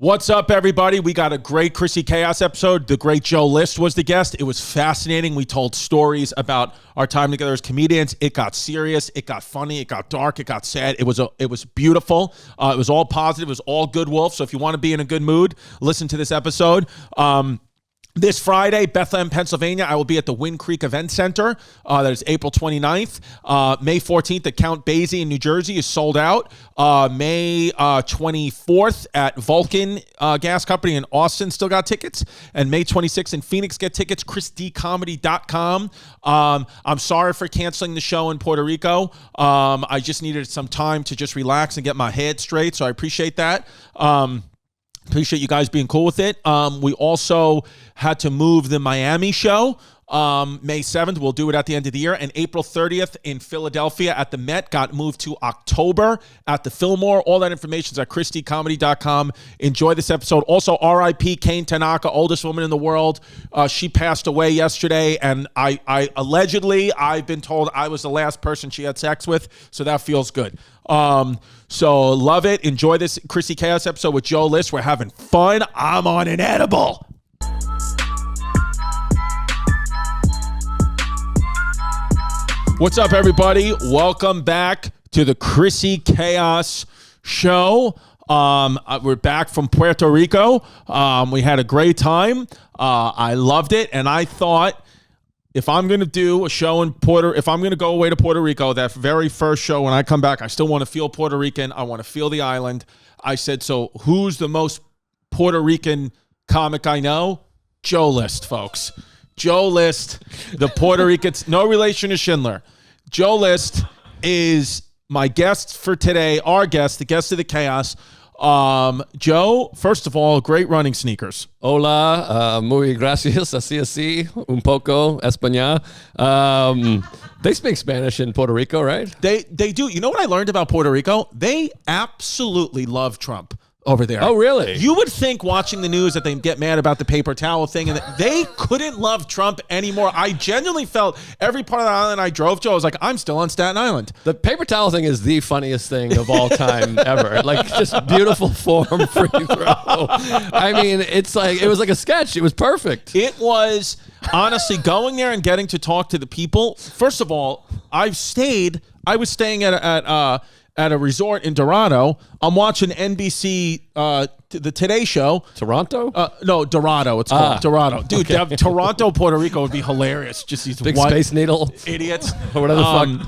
What's up, everybody? We got a great Chrissy Chaos episode. The great Joe List was the guest. It was fascinating. We told stories about our time together as comedians. It got serious. It got funny. It got dark. It got sad. It was beautiful. It was all positive. It was all good wolf. So if you want to be in a good mood, listen to this episode. This Friday, Bethlehem, Pennsylvania, I will be at the Wind Creek Event Center. That is April 29th. May 14th at Count Basie in New Jersey is sold out. May 24th at Vulcan Gas Company in Austin still got tickets. And May 26th in Phoenix, get tickets, chrisdcomedy.com. I'm sorry for canceling the show in Puerto Rico. I just needed some time to just relax and get my head straight, so I appreciate that. Appreciate you guys being cool with it. We also had to move the Miami show. May 7th, we'll do it at the end of the year. And April 30th in Philadelphia at the Met got moved to October at the Fillmore. All that information is at chrisdcomedy.com. Enjoy this episode. Also, R.I.P. Kane Tanaka, oldest woman in the world. She passed away yesterday, and I allegedly, I've been told I was the last person she had sex with, so that feels good. So love it. Enjoy this Chrissy Chaos episode with Joe List. We're having fun. I'm on an edible. What's up, everybody? Welcome back to the Chrissy Chaos show. We're back from Puerto Rico. We had a great time. I loved it, and I thought if I'm going to do a show if I'm going to go away to Puerto Rico, that very first show when I come back, I still want to feel Puerto Rican. I want to feel the island. I said, so who's the most Puerto Rican comic I know? Joe List, folks. Joe List, the Puerto Ricans, no relation to Schindler. Joe List is my guest for today, our guest, the guest of the Chaos. Joe, first of all, great running sneakers. Hola, muy gracias, así, un poco español. They speak Spanish in Puerto Rico, right? They do. You know what I learned about Puerto Rico? They absolutely love Trump over there. Oh, really? You would think watching the news that they get mad about the paper towel thing, and that they couldn't love Trump anymore. I genuinely felt every part of the island I drove to, I was like, I'm still on Staten Island. The paper towel thing is the funniest thing of all time ever. Like, just beautiful form, free throw. I mean, it was like a sketch. It was perfect. It was, honestly, going there and getting to talk to the people. First of all, I was staying at a resort in Dorado. I'm watching NBC, the Today Show. Toronto? No, Dorado. It's called Dorado. Dude, okay. Toronto, Puerto Rico would be hilarious. Just these big Space Needle idiots. Or whatever the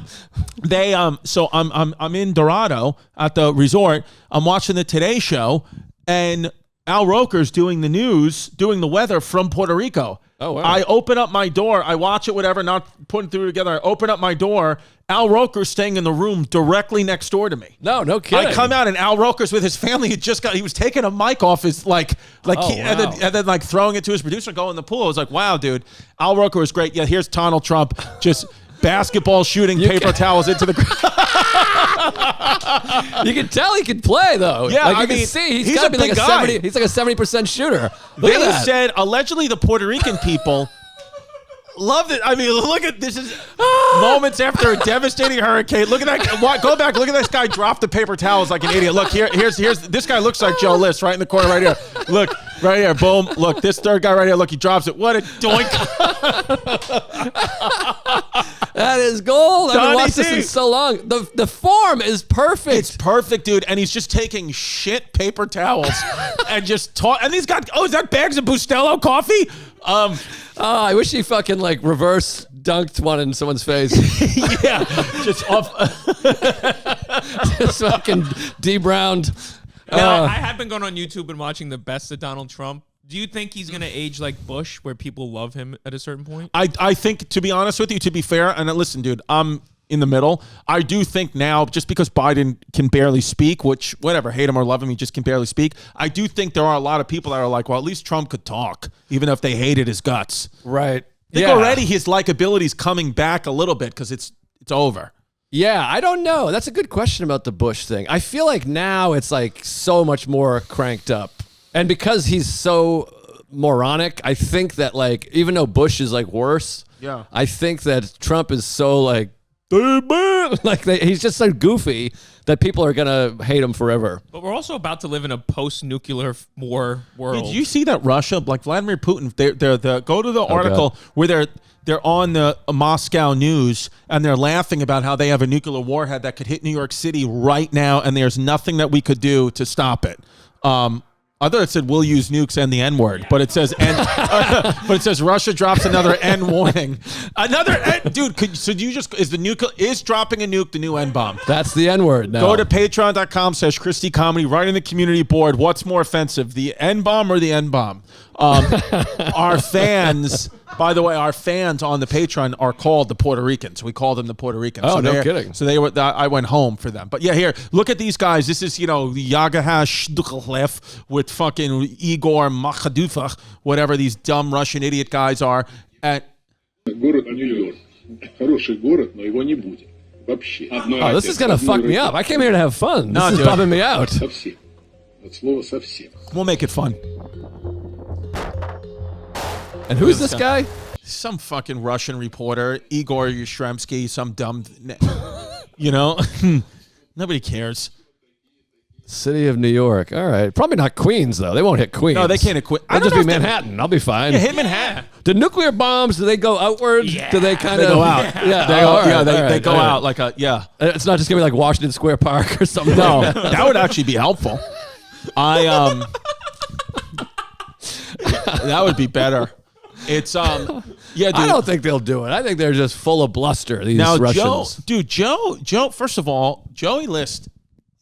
fuck. So I'm in Dorado at the resort. I'm watching the Today Show, and Al Roker's doing the news, doing the weather from Puerto Rico. Oh, wow. I open up my door. I watch it, whatever, not putting through together. I open up my door. Al Roker's staying in the room directly next door to me. No kidding. I come out, and Al Roker's with his family. He was taking a mic off his, wow. and then like throwing it to his producer, going in the pool. I was like, wow, dude. Al Roker was great. Yeah, here's Donald Trump just basketball shooting paper towels into the ground. You can tell he can play, though. Yeah, like, you can see he's got to be like a 70. He's like a 70% shooter. They said allegedly the Puerto Rican people loved it. I mean, look at this is moments after a devastating hurricane. Look at that. Go back. Look at this guy drop the paper towels like an idiot. Look here's this guy looks like Joe List right in the corner right here. Look right here. Boom. Look, this third guy right here. Look, he drops it. What a doink. That is gold. I've been watching this in so long. The form is perfect. It's perfect, dude. And he's just taking shit paper towels and just and he's got is that bags of Bustelo coffee? I wish he fucking like reverse dunked one in someone's face. Yeah, just off. Just fucking de-browned. Now, I have been going on YouTube and watching the best of Donald Trump. Do you think he's going to age like Bush, where people love him at a certain point? I think, to be honest with you, to be fair, and listen, dude, I'm in the middle. I do think now, just because Biden can barely speak, which, whatever, hate him or love him, he just can barely speak. I do think there are a lot of people that are like, well, at least Trump could talk, even if they hated his guts. Right. I think already his likability's coming back a little bit because it's over. Yeah, I don't know. That's a good question about the Bush thing. I feel like now it's like so much more cranked up. And because he's so moronic, I think that like, even though Bush is like worse, yeah, I think that Trump is so like like he's just so goofy that people are gonna hate him forever. But we're also about to live in a post-nuclear war world. Did you see that Russia, like Vladimir Putin, they're go to the article where they're on the Moscow news and they're laughing about how they have a nuclear warhead that could hit New York City right now, and there's nothing that we could do to stop it. I thought it said we'll use nukes and the N-word, but it says but it says Russia drops another N warning. Another N, dude. Is dropping a nuke the new N bomb? That's the N-word now. Go to patreon.com/Chrissy Comedy. Write in the community board. What's more offensive, the N bomb or the N bomb? Our fans, by the way, our fans on the Patreon are called the Puerto Ricans. We call them the Puerto Ricans. Oh, no kidding. So they were. I went home for them. But yeah, here, look at these guys. This is Yagaha Shdukhlev with fucking Igor Makhadufah, whatever these dumb Russian idiot guys are. Город Нью-Йорк. Хороший город, но его не будет. Вообще. Oh, this is gonna fuck me up. I came here to have fun. This is bumming me out. Совсем. От слова совсем. We'll make it fun. And who's this guy? Some fucking Russian reporter, Igor Yashtremsky, some dumb, nobody cares. City of New York. All right. Probably not Queens, though. They won't hit Queens. No, they can't hit Queens. It'll just be Manhattan. I'll be fine. Yeah, hit Manhattan. The nuclear bombs, do they go outward? Yeah. Do they kind They of go out. Yeah. They go out like a, yeah. It's not just going to be like Washington Square Park or something. No, like that. that would actually be helpful. That would be better. It's yeah, dude. I don't think they'll do it. I think they're just full of bluster, these Now, Russians. Joe, first of all, Joey List,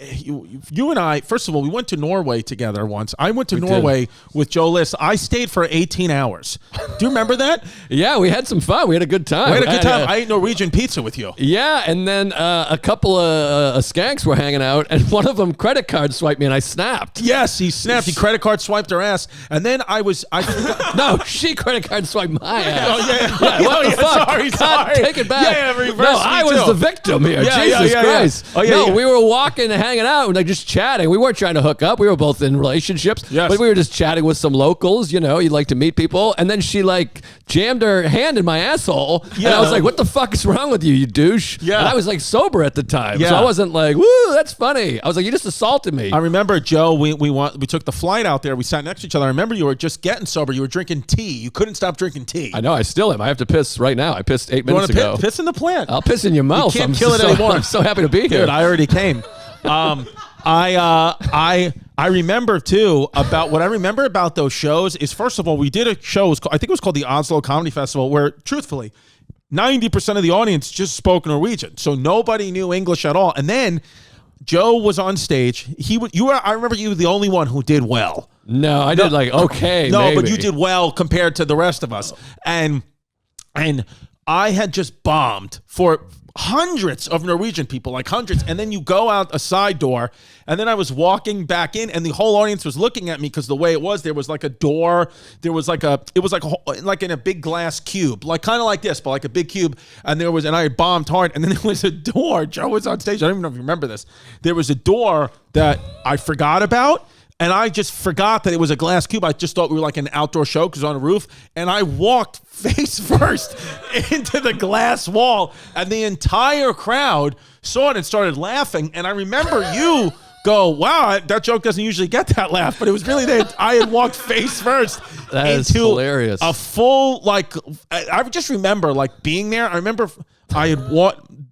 you and I, first of all, we went to Norway together once. I went to Norway with Joe List. I stayed for 18 hours. Do you remember that? Yeah, we had some fun. We had a good time. We had a good time. I ate Norwegian pizza with you. Yeah, and then a couple of skanks were hanging out, and one of them credit card swiped me, and I snapped. Yes, he snapped. He credit card swiped her ass. And then I forgot. No, she credit card swiped my ass. Oh, yeah. What the fuck? Sorry. God, take it back. Yeah, reverse no, me I was too. the victim here. Yeah, Jesus yeah. Christ. Oh, yeah, no, yeah. we were walking and hanging out and like just chatting. We weren't trying to hook up. We were both in relationships. Yes. But we were just chatting with some locals. You'd like to meet people. And then she like jammed her hand in my asshole. Yeah. And I was like, what the fuck is wrong with you, you douche? Yeah. And I was like sober at the time. Yeah. So I wasn't like, woo, that's funny. I was like, you just assaulted me. I remember, Joe, we took the flight out there. We sat next to each other. I remember you were just getting sober. You were drinking tea. You couldn't stop drinking tea. I know, I still am. I have to piss right now. I pissed 8 You want minutes to ago. piss in the plant? I'll piss in your mouth. can't I'm kill it so, anymore. I'm so happy to be here. Dude, I already came. I remember too about what I remember about those shows is, first of all, we did a show. I think it was called the Oslo Comedy Festival, where truthfully, 90% of the audience just spoke Norwegian, so nobody knew English at all. And then Joe was on stage. I remember you were the only one who did well. No, I did like okay. No, maybe. but you did well compared to the rest of us. And I had just bombed for hundreds of Norwegian people, like hundreds. And then you go out a side door, and then I was walking back in, and the whole audience was looking at me because the way it was, there was like a door. It was like in a big glass cube, like kind of like this, but like a big cube. And I had bombed hard. And then there was a door. Joe was on stage. I don't even know if you remember this. There was a door that I forgot about. And I just forgot that it was a glass cube. I just thought we were like an outdoor show because it was on a roof. And I walked face first into the glass wall. And the entire crowd saw it and started laughing. And I remember you go, wow, that joke doesn't usually get that laugh. But it was really that I had walked face first into hilarious. A full, like, I just remember like being there. I remember I had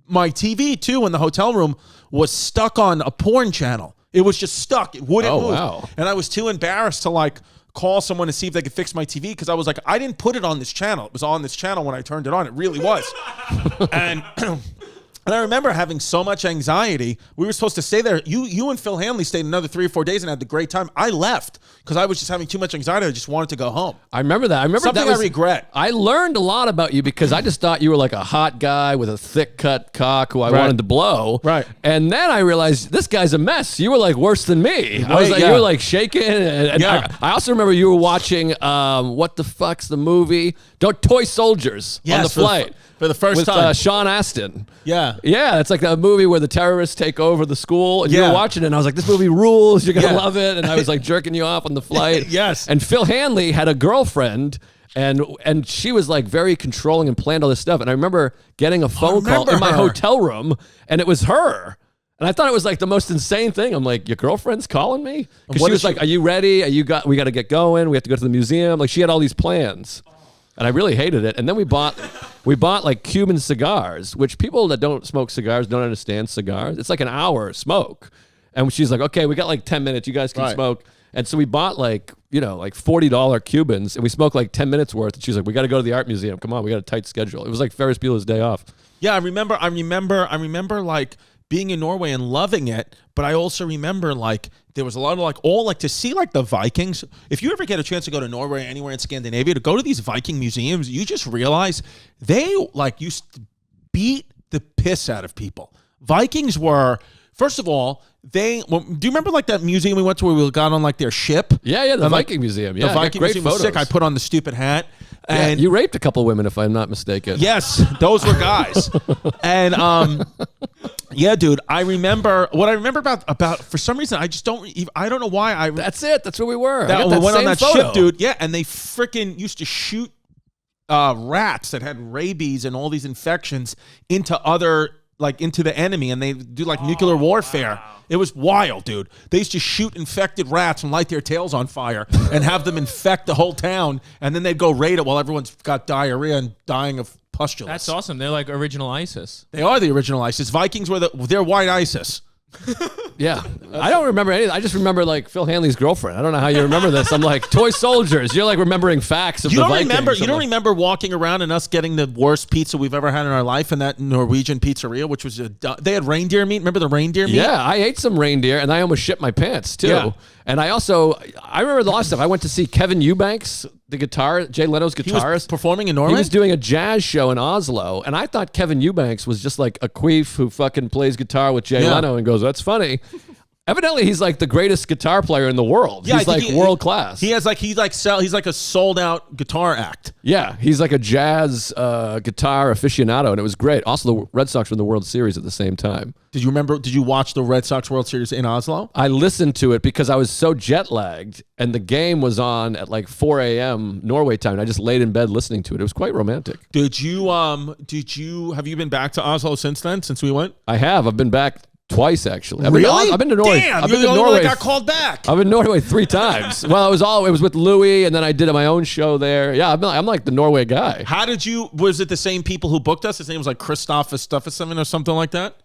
my TV too in the hotel room was stuck on a porn channel. It was just stuck. It wouldn't move. Wow. And I was too embarrassed to like call someone to see if they could fix my TV because I was like, I didn't put it on this channel. It was on this channel when I turned it on. It really was. And I remember having so much anxiety. We were supposed to stay there. You and Phil Hanley stayed another 3 or 4 days and had the great time. I left because I was just having too much anxiety. I just wanted to go home. I remember that. I remember Something that was, I regret. I learned a lot about you because I just thought you were like a hot guy with a thick cut cock who I wanted to blow. Right. And then I realized this guy's a mess. You were like worse than me. I was like, yeah. you were like shaking. And Yeah. I also remember you were watching, what the fuck's the movie? Toy Soldiers on the Yes, flight. for the first with, time. Sean Astin. Yeah. Yeah, it's like a movie where the terrorists take over the school. And you Yeah. were watching it, and I was like, this movie rules. You're going to Yeah. love it. And I was like jerking you off on the flight. Yes. And Phil Hanley had a girlfriend, And she was like very controlling and planned all this stuff. And I remember getting a phone call in my hotel room, and it was her. And I thought it was like the most insane thing. I'm like, your girlfriend's calling me? Because she was like, are you ready? We got to get going. We have to go to the museum. Like, she had all these plans. And I really hated it. And then we bought like Cuban cigars, which people that don't smoke cigars don't understand cigars. It's like an hour smoke. And she's like, okay, we got like 10 minutes. You guys can smoke. And so we bought like $40 Cubans, and we smoked like 10 minutes worth. And she's like, we got to go to the art museum. Come on, we got a tight schedule. It was like Ferris Bueller's Day Off. Yeah, I remember like being in Norway and loving it, but I also remember like there was a lot of to see like the Vikings. If you ever get a chance to go to Norway or anywhere in Scandinavia, to go to these Viking museums, you just realize they like used to beat the piss out of people. Vikings were, first of all, do you remember like that museum we went to where we got on like their ship? Yeah, the Viking Museum. Yeah, the Viking Museum was sick. I put on the stupid hat. And you raped a couple of women, if I'm not mistaken. Yes, those were guys. And yeah, dude, I remember about for some reason I don't know why That's it. That's where we were. We went on that ship, dude. Yeah, and they freaking used to shoot rats that had rabies and all these infections into the enemy, and they do like nuclear warfare. Wow. It was wild, dude. They used to shoot infected rats and light their tails on fire and have them infect the whole town, and then they'd go raid it while everyone's got diarrhea and dying of pustulence. That's awesome. They're like original ISIS. They are the original ISIS. Vikings were they're white ISIS. Yeah. I don't remember anything. I just remember like Phil Hanley's girlfriend. I don't know how you remember this. I'm like, toy soldiers. You're like remembering facts of the Vikings. You don't remember walking around and us getting the worst pizza we've ever had in our life in that Norwegian pizzeria, which was they had reindeer meat. Remember the reindeer meat? Yeah, I ate some reindeer, and I almost shit my pants too. Yeah. And I remember the last stuff. I went to see Kevin Eubanks, the guitar, Jay Leno's guitarist. He was performing in Norway? He was doing a jazz show in Oslo, and I thought Kevin Eubanks was just like a queef who fucking plays guitar with Jay Leno and goes, that's funny. Evidently, he's like the greatest guitar player in the world. Yeah, he's like world class. He's like a sold out guitar act. Yeah, he's like a jazz guitar aficionado, and it was great. Also, the Red Sox were in the World Series at the same time. Did you watch the Red Sox World Series in Oslo? I listened to it because I was so jet lagged, and the game was on at like 4 a.m. Norway time, and I just laid in bed listening to it. It was quite romantic. Have you been back to Oslo since then, since we went? I have. I've been back twice, actually. Really? I've been to Norway. Damn, you're the only one that got called back. I've been to Norway 3 times. Well, it was with Louis, and then I did my own show there. Yeah, I'm like the Norway guy. Was it the same people who booked us? His name was like Christoph Stufferson or something like that?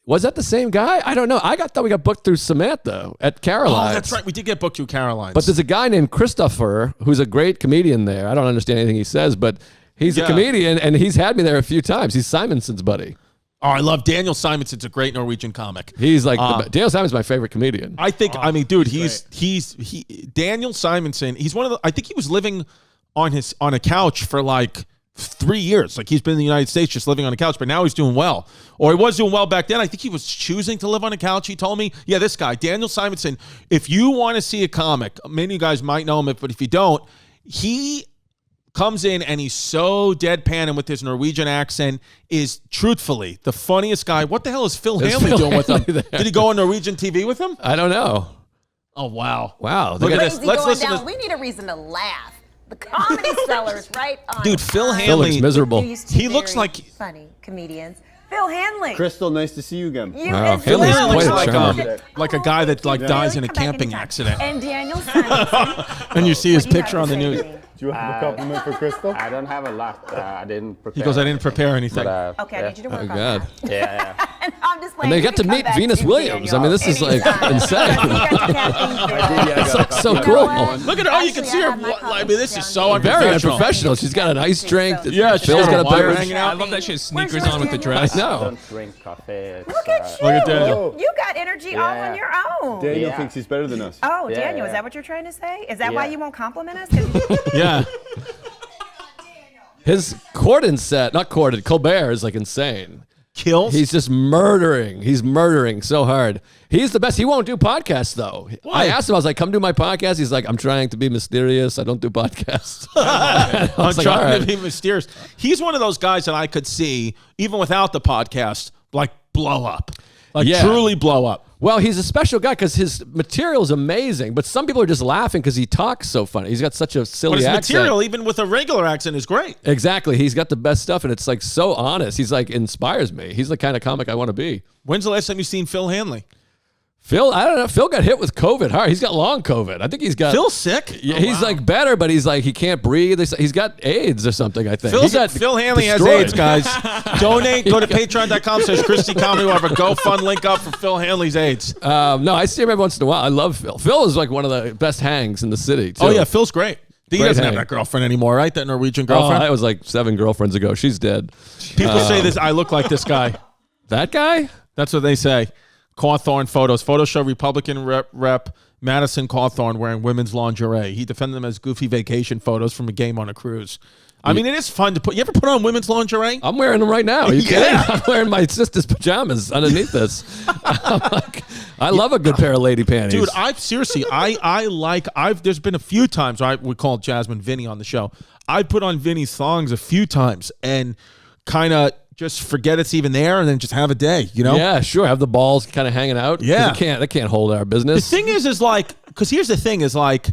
Was that the same guy? I don't know. I thought we got booked through Samantha at Caroline's. Oh, that's right. We did get booked through Caroline's. But there's a guy named Christopher who's a great comedian there. I don't understand anything he says, but he's a comedian, and he's had me there a few times. He's Simonson's buddy. Oh, I love Daniel Simonson's a great Norwegian comic. He's like Daniel Simon's my favorite comedian. I think. I mean, dude, Daniel Simonson. He's one of the. I think he was living on a couch for like 3 years. Like he's been in the United States just living on a couch, but now he's doing well. Or he was doing well back then. I think he was choosing to live on a couch. He told me, yeah, this guy, Daniel Simonson. If you want to see a comic, many of you guys might know him, but if you don't, he comes in and he's so deadpan and with his Norwegian accent is truthfully the funniest guy. What the hell is Phil Hanley doing with him? There. Did he go on Norwegian TV with him? I don't know. Oh, wow. Wow. Look at this. Let's listen to. We need a reason to laugh. The Comedy Cellar's right on. Dude, Phil Hanley. Looks miserable. He looks like funny comedians. Phil Hanley. Crystal, nice to see you again. Wow. Phil Hanley looks like a guy that like dies in a camping accident. And Daniel Simonson. And you see his picture on the news. Do you have a compliment for Crystal? I don't have a lot. I didn't prepare. He goes, I didn't prepare anything. But, okay, I need you to work on God. that. Yeah. And I'm just and they got to meet Venus Williams. I mean, this is like insane. It's so cool. Look at her. Oh, you can see her. I mean, this is so very unprofessional. She's got an ice drink. Yeah, Phil's got a beverage. hanging out. I love that she has sneakers on with the dress. I know. I don't drink coffee. Look at you. Look at Daniel. You got energy all on your own. Daniel thinks he's better than us. Oh, Yeah, Daniel, yeah. is that what you're trying to say? Is that why you won't compliment us? Yeah. His Colbert is like insane. Kills? He's just murdering. He's murdering so hard. He's the best. He won't do podcasts, though. Why? I asked him, I was like, come do my podcast. He's like, I'm trying to be mysterious. I don't do podcasts. I'm trying to be mysterious. He's one of those guys that I could see, even without the podcast, like blow up. Like truly blow up. Well, he's a special guy because his material is amazing, but some people are just laughing because he talks so funny. He's got such a silly But his accent. material, even with a regular accent, is great. Exactly. He's got the best stuff, and it's like so honest. He's like inspires me. He's the kind of comic I want to be. When's the last time you seen Phil Hanley? Phil, I don't know. Phil got hit with COVID hard. He's got long COVID. I think he's got. Phil's sick? Yeah, he's like better, but he's like he can't breathe. He's got AIDS or something. I think Phil Hanley has AIDS, guys. Donate. Go to patreon.com/Chrissy Comedy. We'll have a GoFund link up for Phil Hanley's AIDS. No, I see him every once in a while. I love Phil. Phil is like one of the best hangs in the city, too. Oh, yeah. Phil's great. He Great doesn't hang. have that girlfriend anymore, right? That Norwegian Oh, girlfriend? that was like 7 girlfriends ago. She's dead. People say this. I look like this guy. That guy? That's what they say. Cawthorn photos. Photos show Republican rep Madison Cawthorn wearing women's lingerie. He defended them as goofy vacation photos from a game on a cruise. I mean, it is fun to put. You ever put on women's lingerie? I'm wearing them right now. Are you kidding? I'm wearing my sister's pajamas underneath this. I love a good pair of lady panties. Dude, there's been a few times we call Jasmine Vinny on the show. I put on Vinny's thongs a few times and kind of just forget it's even there and then just have a day, you know? Yeah, sure. Have the balls kind of hanging out. Yeah. They can't hold our The business. thing is like, because here's the thing is like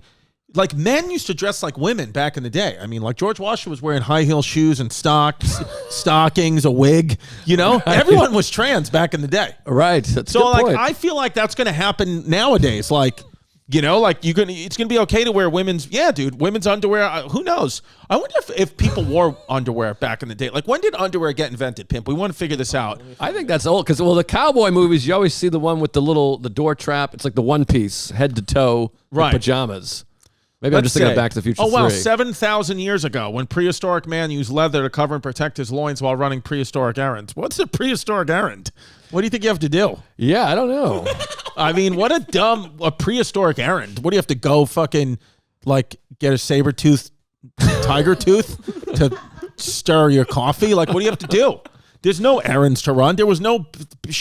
men used to dress like women back in the day. I mean, like George Washington was wearing high heel shoes and stockings, a wig, you know? Everyone was trans back in the day. Right. That's a So good like, point. I feel like that's going to happen nowadays. Like, you know, like it's going to be okay to wear women's underwear. Who knows? I wonder if people wore underwear back in the day. Like, when did underwear get invented, Pimp? We want to figure this out. I think that's old because, the cowboy movies, you always see the one with the door trap. It's like the one piece, head to toe, Right. pajamas. Maybe I'm just thinking of Back to the Future 3. Oh, wow, 7,000 years ago, when prehistoric man used leather to cover and protect his loins while running prehistoric errands. What's a prehistoric errand? What do you think you have to do? Yeah, I don't know. I mean, what a prehistoric errand. What do you have to go fucking, like, get a saber-toothed tiger tooth to stir your coffee? Like, what do you have to do? There's no errands to run. There was no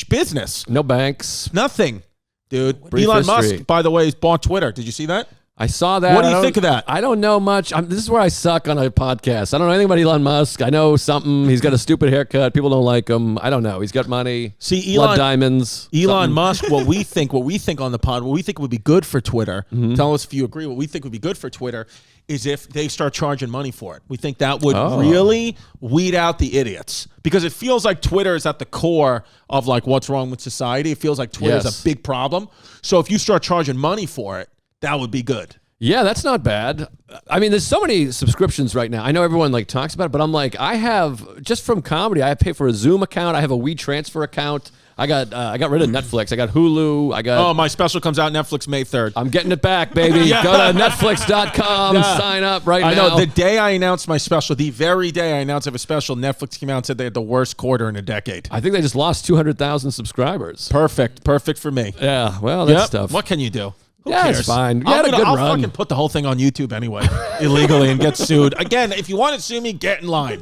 business. No banks. Nothing, dude. Brief Elon history. Musk, by the way, bought Twitter. Did you see that? I saw that. What do you think of that? I don't know much. This is where I suck on a podcast. I don't know anything about Elon Musk. I know something. He's got a stupid haircut. People don't like him. I don't know. He's got money. See, blood diamonds. Elon Musk, what we think on the pod, what we think would be good for Twitter, tell us if you agree, what we think would be good for Twitter is if they start charging money for it. We think that would really weed out the idiots. Because it feels like Twitter is at the core of like what's wrong with society. It feels like Twitter is a big problem. So if you start charging money for it, that would be good. Yeah, that's not bad. I mean, there's so many subscriptions right now. I know everyone like talks about it, but I'm like, I have just from comedy. I pay for a Zoom account. I have a WeTransfer account. I got rid of Netflix. I got Hulu. Oh, my special comes out Netflix May 3rd. I'm getting it back, baby. Go to Netflix.com. Sign up right now. I know. The day I announced my special, the very day I announced I have a special, Netflix came out and said they had the worst quarter in a decade. I think they just lost 200,000 subscribers. Perfect for me. Yeah, well, that's tough. What can you do? Who Yeah, cares? it's fine. You I'll had a good I'll run. fucking put the whole thing on YouTube anyway, illegally, and get sued. Again, if you want to sue me, get in line.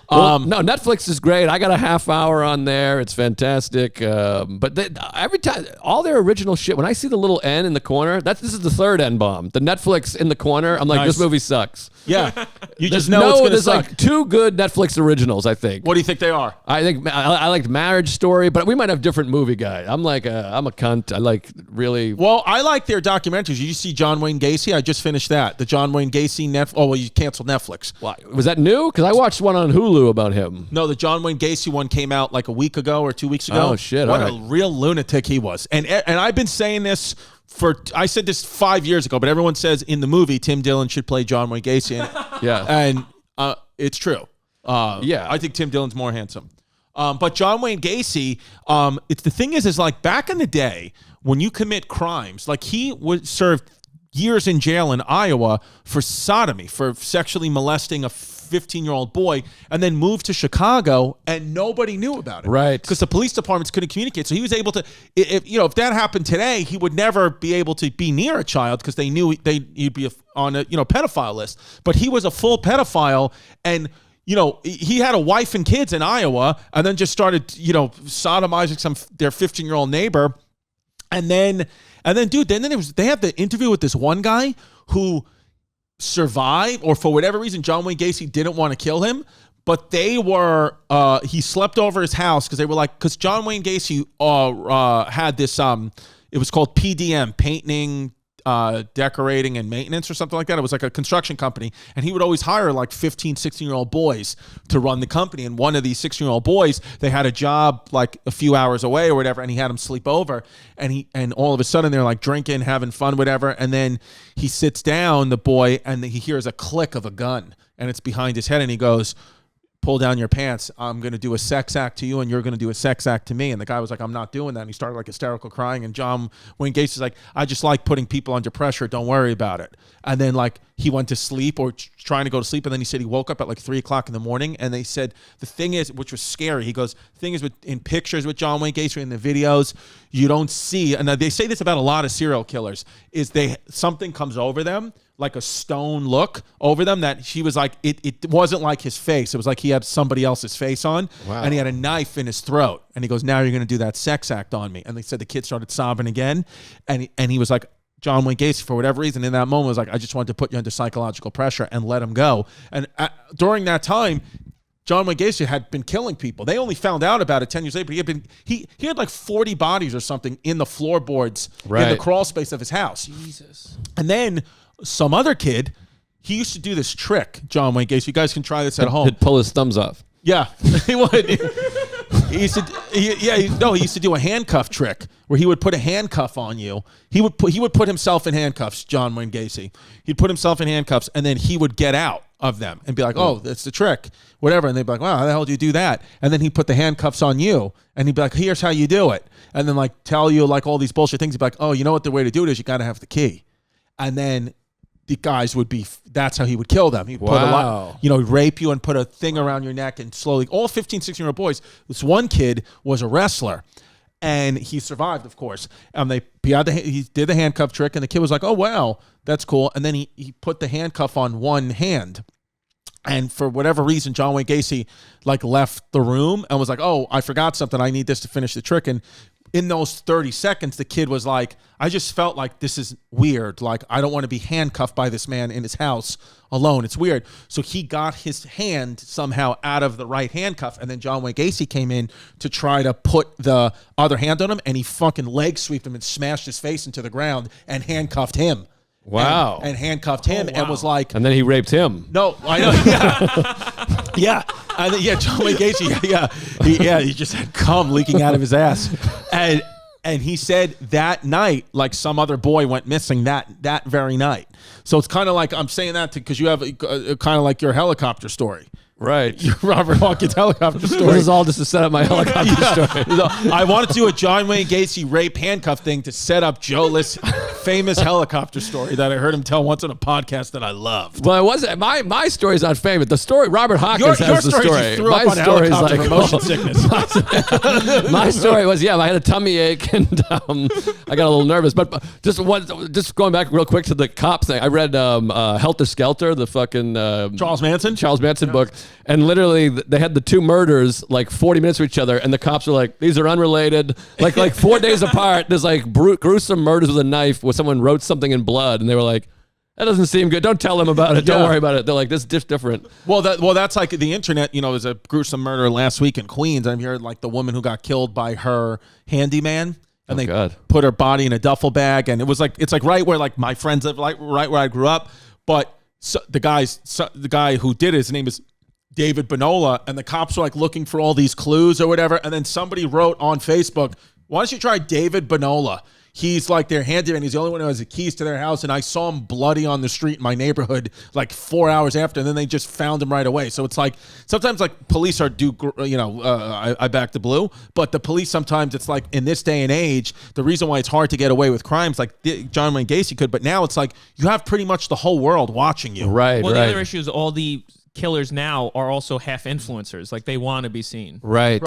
Well, no, Netflix is great. I got a half hour on there. It's fantastic. But every time, all their original shit, when I see the little N in the corner, this is the third N bomb. The Netflix in the corner, I'm like, Nice. this movie sucks. Yeah, you There's just know it's going to there's suck. like 2 good Netflix originals, I think. What do you think they are? I think I liked Marriage Story, but we might have different movie guy. I'm like, I'm a cunt. I like really. Well, I like their documentaries. You see John Wayne Gacy? I just finished that. The John Wayne Gacy Netflix. Oh, well, you canceled Netflix. Why, was that new? Because I watched one on Hulu about him. No, the John Wayne Gacy one came out like a week ago or 2 weeks ago. Oh, shit. What All a right. real lunatic he was. And I've been saying this I said this 5 years ago, but everyone says in the movie Tim Dillon should play John Wayne Gacy. Yeah. And it's true. Yeah. I think Tim Dillon's more handsome. But John Wayne Gacy, it's the thing is like back in the day when you commit crimes, like he was served years in jail in Iowa for sodomy, for sexually molesting a 15-year-old boy, and then moved to Chicago, and nobody knew about it. Right. Because the police departments couldn't communicate. So he was able to, if that happened today, he would never be able to be near a child because they knew he'd be on a pedophile list. But he was a full pedophile, and he had a wife and kids in Iowa, and then just started, sodomizing their 15-year-old neighbor, and then they had the interview with this one guy who survived, or for whatever reason, John Wayne Gacy didn't want to kill him, But they were, he slept over his house because they were like, because John Wayne Gacy had this, it was called PDM, painting, decorating and maintenance or something like that. It was like a construction company. And he would always hire like 15, 16-year-old boys to run the company. And one of these 16-year-old boys, they had a job like a few hours away or whatever. And he had him sleep over. And all of a sudden they're like drinking, having fun, whatever. And then he sits down, the boy, and he hears a click of a gun. And it's behind his head. And he goes, pull down your pants. I'm going to do a sex act to you and you're going to do a sex act to me. And the guy was like, I'm not doing that. And he started like hysterical crying. And John Wayne Gacy's like, I just like putting people under pressure. Don't worry about it. And then like he went to sleep or trying to go to sleep. And then he said he woke up at like 3:00 in the morning. And they said, the thing is, which was scary. He goes, the thing is in pictures with John Wayne Gacy in the videos, you don't see, and they say this about a lot of serial killers, is something comes over them, like a stone look over them, that she was like, it wasn't like his face. It was like he had somebody else's face on. Wow. And he had a knife in his throat. And he goes, now you're going to do that sex act on me. And they said the kid started sobbing again. And he was like, John Wayne Gacy, for whatever reason, in that moment was like, I just wanted to put you under psychological pressure and let him go. And during that time, John Wayne Gacy had been killing people. They only found out about it 10 years later, but he had like 40 bodies or something in the floorboards in the crawl space of his house. Jesus. And then some other kid, he used to do this trick, John Wayne Gacy. You guys can try this at home. He'd pull his thumbs off. Yeah, he would. He used to do a handcuff trick where he would put a handcuff on you. He would put himself in handcuffs, John Wayne Gacy. He'd put himself in handcuffs, and then he would get out of them and be like, oh, that's the trick, whatever. And they'd be like, wow, how the hell do you do that? And then he'd put the handcuffs on you, and he'd be like, here's how you do it. And then like tell you like all these bullshit things. He'd be like, oh, you know what the way to do it is? You got to have the key. And then the guys would be, that's how he would kill them. He'd put a lot, rape you and put a thing around your neck and slowly, all 15, 16-year-old boys. This one kid was a wrestler and he survived, of course. And he did the handcuff trick and the kid was like, oh, wow, that's cool. And then he put the handcuff on one hand. And for whatever reason, John Wayne Gacy like left the room and was like, oh, I forgot something. I need this to finish the trick. And in those 30 seconds, the kid was like, I just felt like this is weird. Like, I don't want to be handcuffed by this man in his house alone. It's weird. So he got his hand somehow out of the right handcuff. And then John Wayne Gacy came in to try to put the other hand on him. And he fucking leg sweeped him and smashed his face into the ground and handcuffed him. Wow. And handcuffed him and was like. And then he raped him. No, I know. Yeah. Yeah. And then, John Wayne Gacy, he just had cum leaking out of his ass. And he said that night, like some other boy went missing that very night. So it's kind of like, I'm saying that because you have kind of like your helicopter story. Right. Your Robert Hawkins helicopter story. This is all just to set up my helicopter story. I wanted to do a John Wayne Gacy rape handcuff thing to set up Joe List's famous helicopter story that I heard him tell once on a podcast that I loved. Well, it wasn't my story's not famous. The story Robert Hawkins has the story. You threw up on a helicopter for motion sickness. My story was I had a tummy ache and I got a little nervous. But just going back real quick to the cop thing, I read Helter Skelter, the fucking Charles Manson book. And literally, they had the two murders like 40 minutes with each other, and the cops were like, "These are unrelated." Like 4 days apart, there's like gruesome murders with a knife where someone wrote something in blood, and they were like, "That doesn't seem good. Don't tell them about it. Don't worry about it." They're like, "This is different." Well, that's like the internet. There's a gruesome murder last week in Queens. I'm hearing like the woman who got killed by her handyman. And they put her body in a duffel bag, and it's like right where like my friends live, like right where I grew up. But the guy who did it, his name is David Bonola, and the cops were like looking for all these clues or whatever. And then somebody wrote on Facebook, why don't you try David Bonola? He's like their handyman. He's the only one who has the keys to their house. And I saw him bloody on the street in my neighborhood like 4 hours after. And then they just found him right away. So it's like sometimes like police I back the blue. But the police sometimes it's like in this day and age, the reason why it's hard to get away with crimes like John Wayne Gacy could. But now it's like you have pretty much the whole world watching you. Right. Well, the other issue is all the killers now are also half influencers. Like they want to be seen. Right.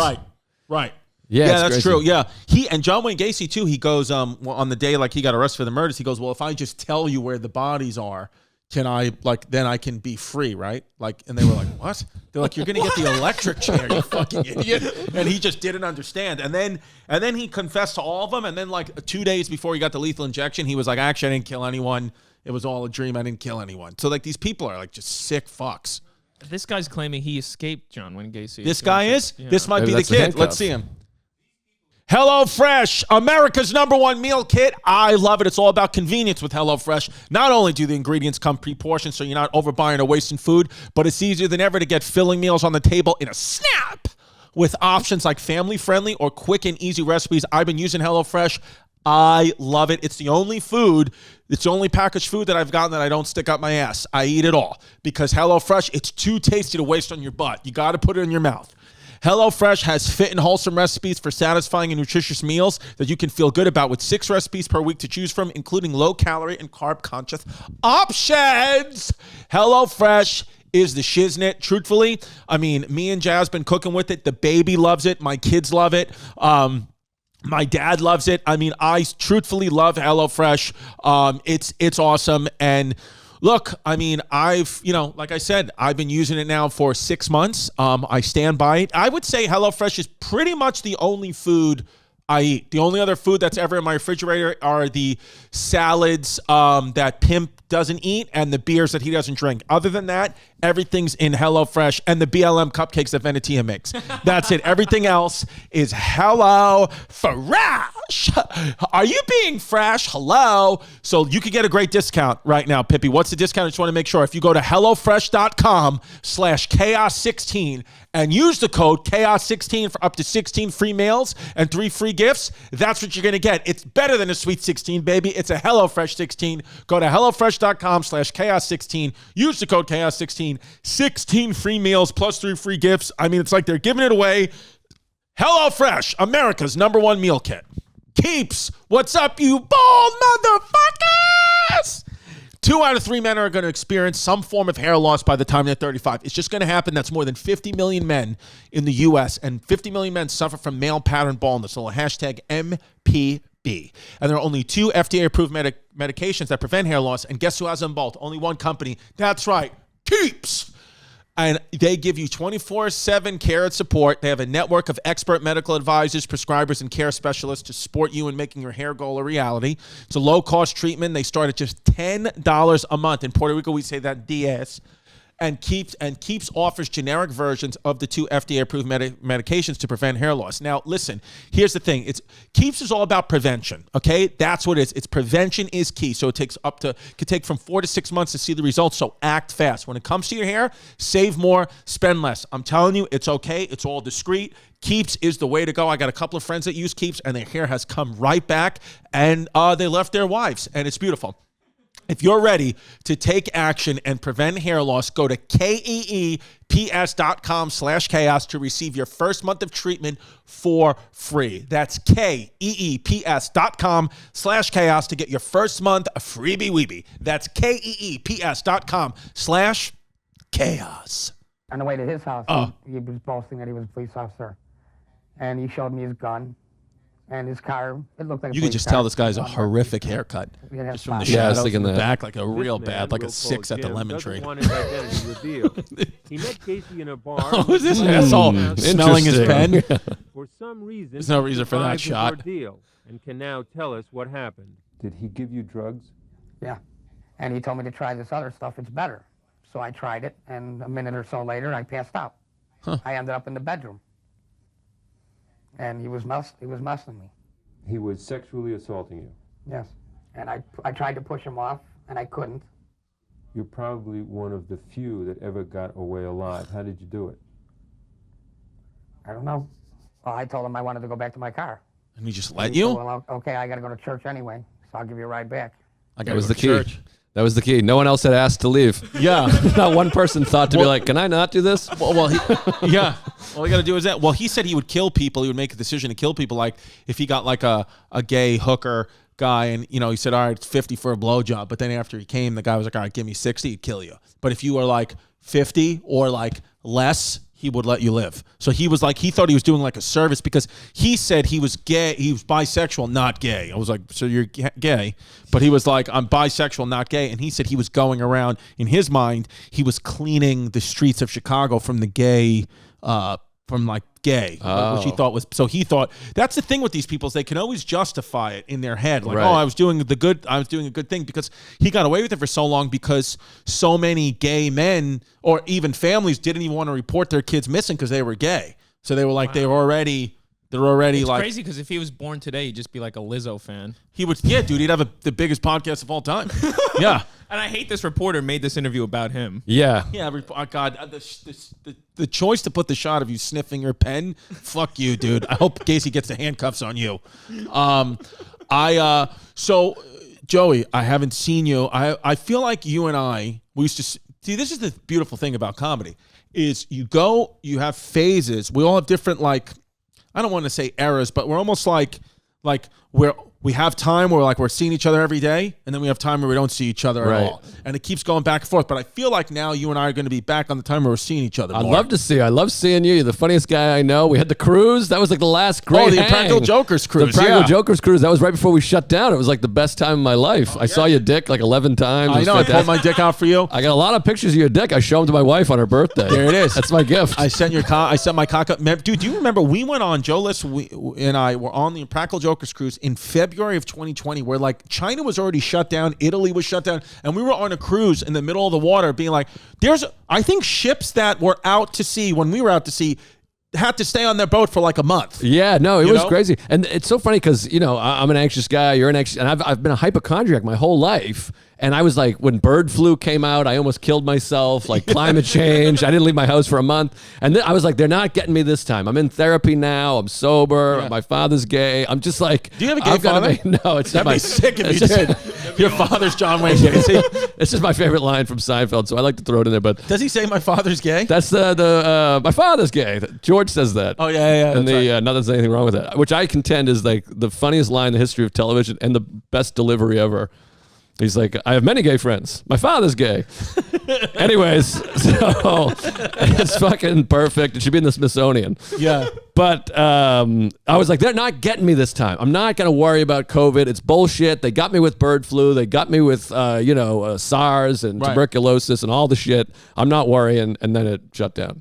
Yeah, that's crazy. true. Yeah, he and John Wayne Gacy too. He goes on the day like he got arrested for the murders. He goes, well, if I just tell you where the bodies are, can I then I can be free, right? Like, and they were like, what? They're like, you're gonna get the electric chair, you fucking idiot. And he just didn't understand. And then he confessed to all of them. And then like 2 days before he got the lethal injection, he was like, actually, I didn't kill anyone. It was all a dream. I didn't kill anyone. So like these people are like just sick fucks. This guy's claiming he escaped John Wayne Gacy. This guy is? Yeah. This might Maybe be the that's the kid. handcuff. Let's see him. HelloFresh, America's #1 meal kit. I love it. It's all about convenience with HelloFresh. Not only do the ingredients come pre-portioned so you're not overbuying or wasting food, but it's easier than ever to get filling meals on the table in a snap. With options like family-friendly or quick and easy recipes, I've been using HelloFresh. I love it. It's the only packaged food that I've gotten that I don't stick up my ass. I eat it all because HelloFresh, it's too tasty to waste on your butt. You got to put it in your mouth. HelloFresh has fit and wholesome recipes for satisfying and nutritious meals that you can feel good about with 6 recipes per week to choose from, including low-calorie and carb-conscious options. HelloFresh is the shiznit. Truthfully, I mean, me and Jazz been cooking with it. The baby loves it. My kids love it. My dad loves it. I mean, I truthfully love HelloFresh. It's awesome. And look, I mean, like I said, I've been using it now for 6 months. I stand by it. I would say HelloFresh is pretty much the only food I eat. The only other food that's ever in my refrigerator are the salads that Pimp doesn't eat and the beers that he doesn't drink. Other than that, everything's in HelloFresh and the BLM cupcakes that Venetia makes. That's it. Everything else is HelloFresh. Are you being fresh? Hello. So you could get a great discount right now, Pippi. What's the discount? I just want to make sure. If you go to HelloFresh.com/chaos16 and use the code chaos16 for up to 16 free meals and 3 free gifts, that's what you're going to get. It's better than a Sweet 16, baby. It's a HelloFresh 16. Go to HelloFresh.com/chaos16. Use the code chaos16. 16 free meals plus 3 free gifts. I mean, it's like they're giving it away. HelloFresh, America's #1 meal kit. Keeps. What's up, you bald motherfuckers? 2 out of 3 men are going to experience some form of hair loss by the time they're 35. It's just going to happen. That's more than 50 million men in the U.S., and 50 million men suffer from male pattern baldness. So hashtag MPB. And there are only 2 FDA-approved medications that prevent hair loss, and guess who has them both? Only one company. That's right, Keeps. And they give you 24/7 care and support. They have a network of expert medical advisors, prescribers, and care specialists to support you in making your hair goal a reality. It's a low-cost treatment. They start at just $10 a month. In Puerto Rico, we say that DS. And Keeps offers generic versions of the 2 FDA-approved medications to prevent hair loss. Now, listen, here's the thing. Keeps is all about prevention, okay? That's what it is. It's prevention is key. So it could take from 4 to 6 months to see the results, so act fast. When it comes to your hair, save more, spend less. I'm telling you, it's okay. It's all discreet. Keeps is the way to go. I got a couple of friends that use Keeps, and their hair has come right back, and they left their wives, and it's beautiful. If you're ready to take action and prevent hair loss, go to KEEPS.com/chaos to receive your first month of treatment for free. That's KEEPS.com/chaos to get your first month a freebie weebie. That's KEEPS.com/chaos. On the way to his house, he was boasting that he was a police officer. And he showed me his gun and his car. It looked like you can just tell this guy's a horrific haircut. Just from the shadows in the back, like a real bad, like a 6 at the lemon tree. Want his identity revealed. He met Casey in a bar. Who's this asshole smelling his pen? For some reason, there's no reason for that shot. Ordeal and can now tell us what happened. Did he give you drugs? Yeah, and he told me to try this other stuff. It's better. So I tried it, and a minute or so later, I passed out. I ended up in the bedroom. And he was messing me. He was sexually assaulting you? Yes. And I tried to push him off, and I couldn't. You're probably one of the few that ever got away alive. How did you do it? I don't know. Well, I told him I wanted to go back to my car. And he just let you? Said, well, okay, I got to go to church anyway, so I'll give you a ride back. That was the key. That was the key. No one else had asked to leave. Yeah. Not one person thought to be like, can I not do this? Well, yeah. All you got to do is that. Well, he said he would kill people. He would make a decision to kill people. Like if he got like a gay hooker guy and, he said, all right, it's 50 for a blowjob. But then after he came, the guy was like, all right, give me 60, he'd kill you. But if you were like 50 or like less, he would let you live. So he was like, he thought he was doing like a service because he said he was gay. He was bisexual, not gay. I was like, so you're gay? But he was like, I'm bisexual, not gay. And he said he was going around, in his mind, he was cleaning the streets of Chicago from the gay from like gay, which he thought was. So he thought that's the thing with these people is they can always justify it in their head, like, Right. oh, I was doing a good thing because he got away with it for so long because so many gay men or even families didn't even want to report their kids missing because they were gay. So they were like they're already It's like crazy because if he was born today, he'd just be like a Lizzo fan. he would dude, he'd have the biggest podcast of all time. Yeah. And I hate this reporter made this interview about him. Yeah. Yeah, God, the choice to put the shot of you sniffing your pen, fuck you, dude. I hope Gacy gets the handcuffs on you. So Joey, I haven't seen you. I feel like you and I, we used to see. This is the beautiful thing about comedy, is you have phases. We all have different like. I don't want to say eras, but we're almost like we have time where we're seeing each other every day, and then we have time where we don't see each other at all. And it keeps going back and forth. But I feel like now you and I are going to be back on the time where we're seeing each other more. I'd love to see you. I love seeing you. You're the funniest guy I know. We had the cruise. That was like the last great the hang. Impractical Jokers cruise. The Impractical Jokers cruise. That was right before we shut down. It was like the best time of my life. I saw your dick like 11 times. I know. I pulled my dick out for you. I got a lot of pictures of your dick. I showed them to my wife on her birthday. There it is. That's my gift. I sent my cock up. Dude, do you remember we went on, Joe List and I were on the Impractical Jokers cruise in February of 2020 where like China was already shut down, Italy was shut down, and we were on a cruise in the middle of the water being like, I think ships that were out to sea when we were out to sea had to stay on their boat for like a month. Yeah, no, it was crazy. And it's so funny because, I'm an anxious guy, you're an anxious, and I've been a hypochondriac my whole life. And I was like, when bird flu came out, I almost killed myself, like climate change. I didn't leave my house for a month. And then I was like, they're not getting me this time. I'm in therapy now. I'm sober. Yeah. My father's gay. I'm just like, do you have a gay father? No, it's That'd be sick if you did. Your father's John Wayne Gacy. It's just my favorite line from Seinfeld, so I like to throw it in there. But does he say my father's gay? That's my father's gay. George says that. Oh yeah. And not that there's anything wrong with that, which I contend is like the funniest line in the history of television and the best delivery ever. He's like, I have many gay friends. My father's gay. Anyways, so it's fucking perfect. It should be in the Smithsonian. Yeah. But I was like, they're not getting me this time. I'm not going to worry about COVID. It's bullshit. They got me with bird flu. They got me with, SARS and tuberculosis and all the shit. I'm not worrying. And then it shut down.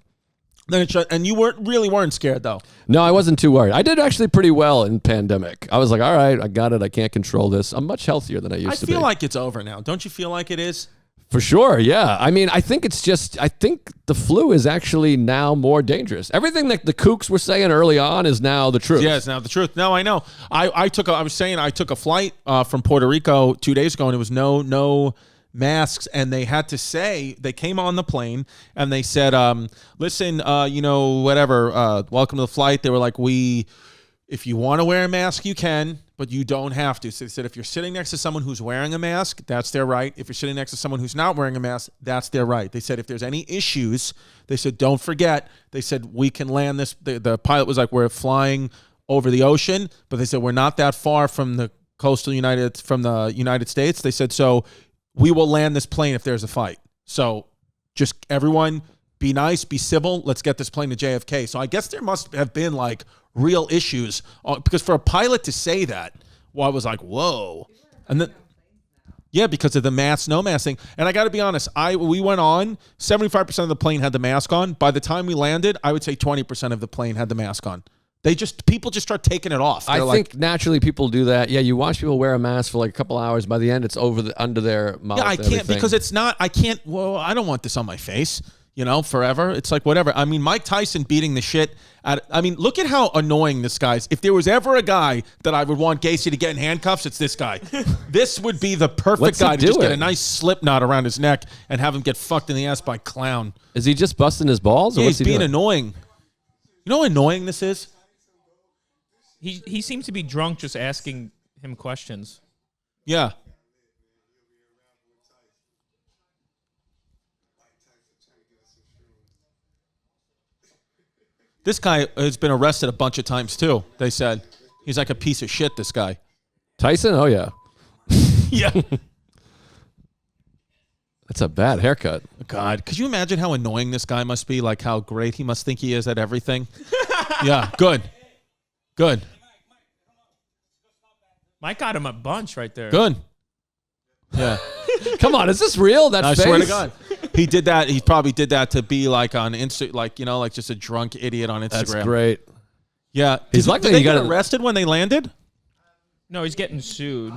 Then it shut, and you weren't scared though. No, I wasn't too worried. I did actually pretty well in pandemic. I was like, all right, I got it. I can't control this. I'm much healthier than I used to be. I feel like it's over now. Don't you feel like it is? For sure, yeah. I mean, I think the flu is actually now more dangerous. Everything that the kooks were saying early on is now the truth. Yeah, it's now the truth. No, I know. I took a flight from Puerto Rico 2 days ago, and it was no masks, and they had to say, they came on the plane and they said, listen, welcome to the flight. They were like, if you want to wear a mask, you can, but you don't have to. So they said, if you're sitting next to someone who's wearing a mask, that's their right. If you're sitting next to someone who's not wearing a mask, that's their right. They said, if there's any issues, they said, don't forget, they said, we can land this. The pilot was like, we're flying over the ocean, but they said, we're not that far from the United States. They said, so we will land this plane if there's a fight. So just everyone be nice, be civil. Let's get this plane to JFK. So I guess there must have been like real issues because for a pilot to say that, well, I was like, whoa. And then, yeah, because of the no mask thing. And I got to be honest, we went on, 75% of the plane had the mask on. By the time we landed, I would say 20% of the plane had the mask on. People just start taking it off. I think naturally people do that. Yeah, you watch people wear a mask for like a couple hours. By the end, it's under their mouth. Yeah, I can't because it's not. I can't. Well, I don't want this on my face. Forever. It's like whatever. I mean, Mike Tyson beating the shit out. I mean, look at how annoying this guy is. If there was ever a guy that I would want Gacy to get in handcuffs, it's this guy. This would be the perfect guy to just get a nice slip knot around his neck and have him get fucked in the ass by a clown. Is he just busting his balls? Or Yeah, what's he's being doing? annoying. You know how annoying this is? He seems to be drunk just asking him questions. Yeah. This guy has been arrested a bunch of times too, they said. He's like a piece of shit, this guy. Tyson? Oh, yeah. Yeah. That's a bad haircut. God, could you imagine how annoying this guy must be? Like how great he must think he is at everything? Yeah, good. Mike got him a bunch right there. Good. Yeah. Come on, is this real? That I face? swear to God. He did that. He probably did that to be like on Insta, like like just a drunk idiot on Instagram. That's great. Yeah, He's did they get arrested when they landed? No, he's getting sued.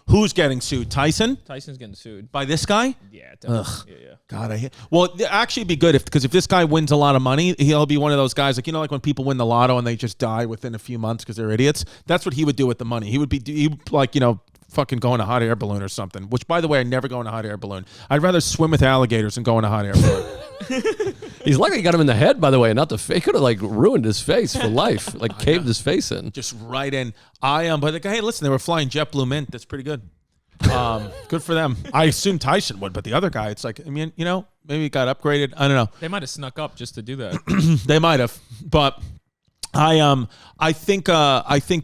Who's getting sued? Tyson? Tyson's getting sued. By this guy? Yeah, definitely. Yeah. God, well, it'd actually be good because if this guy wins a lot of money, he'll be one of those guys like when people win the lotto and they just die within a few months because they're idiots. That's what he would do with the money. He would fucking go in a hot air balloon or something. Which, by the way, I never go in a hot air balloon. I'd rather swim with alligators than go in a hot air balloon. He's lucky he got him in the head, by the way, not the face. He could have ruined his face for life, caved his face in. Just right in. But the guy, hey, listen, they were flying JetBlue Mint. That's pretty good. Good for them. I assume Tyson would, but the other guy, it's like, maybe he got upgraded. I don't know. They might have snuck up just to do that. They might have, but I think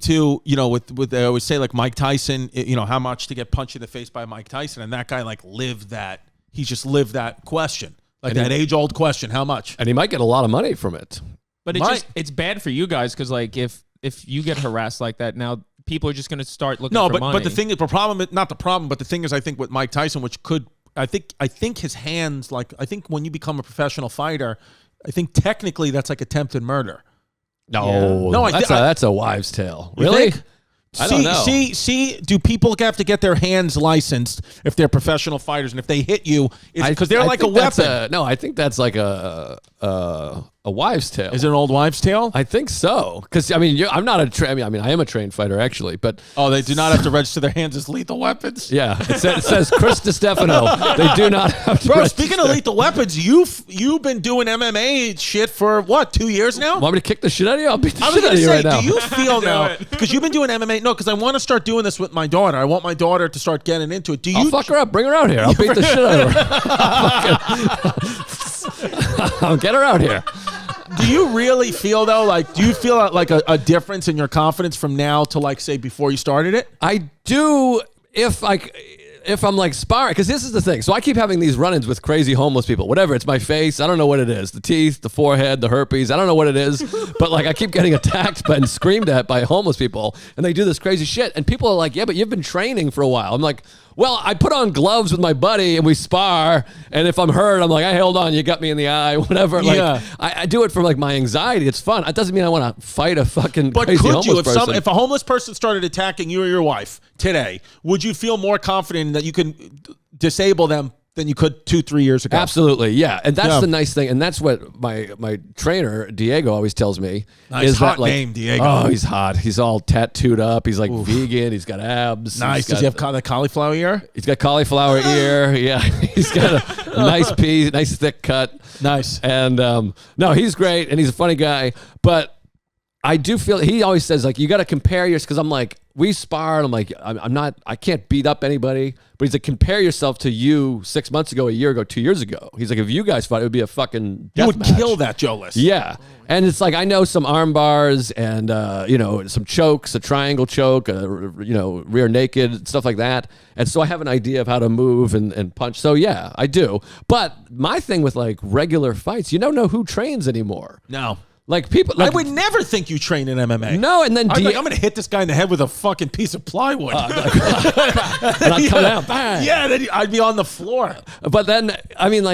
too, with they always say Mike Tyson, how much to get punched in the face by Mike Tyson, and that guy lived that. He just lived that question, that age-old question, how much? And he might get a lot of money from it. But it's bad for you guys because if you get harassed like that now. People are just going to start looking for money. But the thing is, not the problem, but the thing is, I think with Mike Tyson, which I think his hands, I think when you become a professional fighter, I think technically that's attempted murder. No, that's a wives' tale. Really? I don't know. See, do people have to get their hands licensed if they're professional fighters, and if they hit you, because they're like a weapon? I think that's like a wives' tale. Is it an old wives' tale? I think so. Because I'm not I am a trained fighter actually, but they do not have to register their hands as lethal weapons. Yeah, it says Chris Distefano. They do not have to. Bro, speaking of lethal weapons, you've been doing MMA shit for what, 2 years now? Want me to kick the shit out of you? I'll beat the shit out of you right now. Do you feel now because you've been doing MMA? No, because I want to start doing this with my daughter. I want my daughter to start getting into it. I'll fuck her up. Bring her out here. I'll beat the shit out of her. I'll get her out here. Do you really feel though? Do you feel a difference in your confidence from now to say before you started it? I do. If I'm sparring, because this is the thing. So I keep having these run-ins with crazy homeless people. Whatever, it's my face. I don't know what it is. The teeth, the forehead, the herpes. I don't know what it is. But I keep getting attacked and screamed at by homeless people, and they do this crazy shit. And people are like, "Yeah, but you've been training for a while." I'm like, well, I put on gloves with my buddy and we spar. And if I'm hurt, I'm like, hey, hold on, you got me in the eye, whatever. I do it for my anxiety. It's fun. It doesn't mean I want to fight a fucking crazy homeless person. If a homeless person started attacking you or your wife today, would you feel more confident that you can disable them than you could 2-3 years ago? Absolutely, yeah. And that's the nice thing. And that's what my trainer, Diego, always tells me. Nice, hot name, Diego. Oh, he's hot. He's all tattooed up. He's vegan. He's got abs. Nice. Does he have the cauliflower ear? He's got cauliflower ear. Yeah. He's got a nice piece, nice thick cut. Nice. And no, he's great. And he's a funny guy. But I do feel, he always says, you got to compare yours, because I'm we spar, and I can't beat up anybody. But he's like, compare yourself to you 6 months ago, a year ago, 2 years ago. He's like, if you guys fought, it would be a fucking death match. You would kill that Joe List. Yeah. And it's I know some arm bars and, some chokes, a triangle choke, rear naked, stuff like that. And so I have an idea of how to move and punch. So yeah, I do. But my thing with regular fights, you don't know who trains anymore. No. People, I would never think you train in MMA. No, and then I'm going to hit this guy in the head with a fucking piece of plywood. And I'll come out, bang. Yeah, then I'd be on the floor. But then,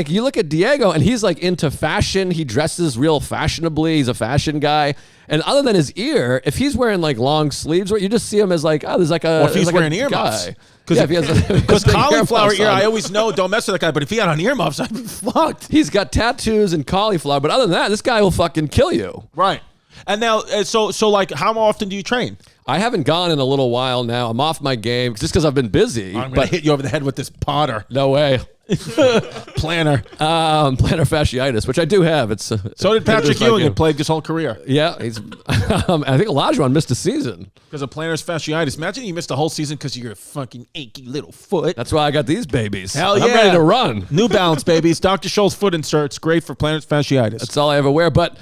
you look at Diego, and he's into fashion. He dresses real fashionably. He's a fashion guy. And other than his ear, if he's wearing long sleeves, you just see him as there's a. Or if he's wearing earmuffs. Because cauliflower ear, I always know, don't mess with that guy. But if he had on earmuffs, I'd be fucked. He's got tattoos and cauliflower. But other than that, this guy will fucking kill you. Right. And now, so how often do you train? I haven't gone in a little while now. I'm off my game just because I've been busy. I'm going to hit you over the head with this Potter. No way. Plantar fasciitis, which I do have. So did Patrick Ewing, had played his whole career. Yeah, he's. I think Olajuwon missed a season because of plantar fasciitis. Imagine you missed a whole season because of your fucking achy little foot. That's why I got these babies. Hell yeah, I'm ready to run. New Balance babies, Dr. Scholl's foot inserts, great for plantar fasciitis. That's all I ever wear, but.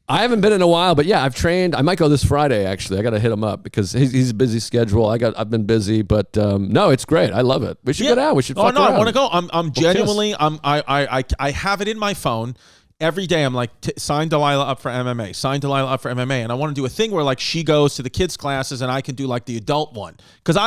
I haven't been in a while, but yeah, I've trained. I might go this Friday, actually. I got to hit him up because he's a busy schedule. I've been busy, but no, it's great. I love it. We should go down. We should fuck around. I want to go. I'm genuinely, I have it in my phone. every day I'm like, sign Delilah up for MMA, sign Delilah up for MMA. And I want to do a thing where like she goes to the kids' classes and I can do like the adult one. Because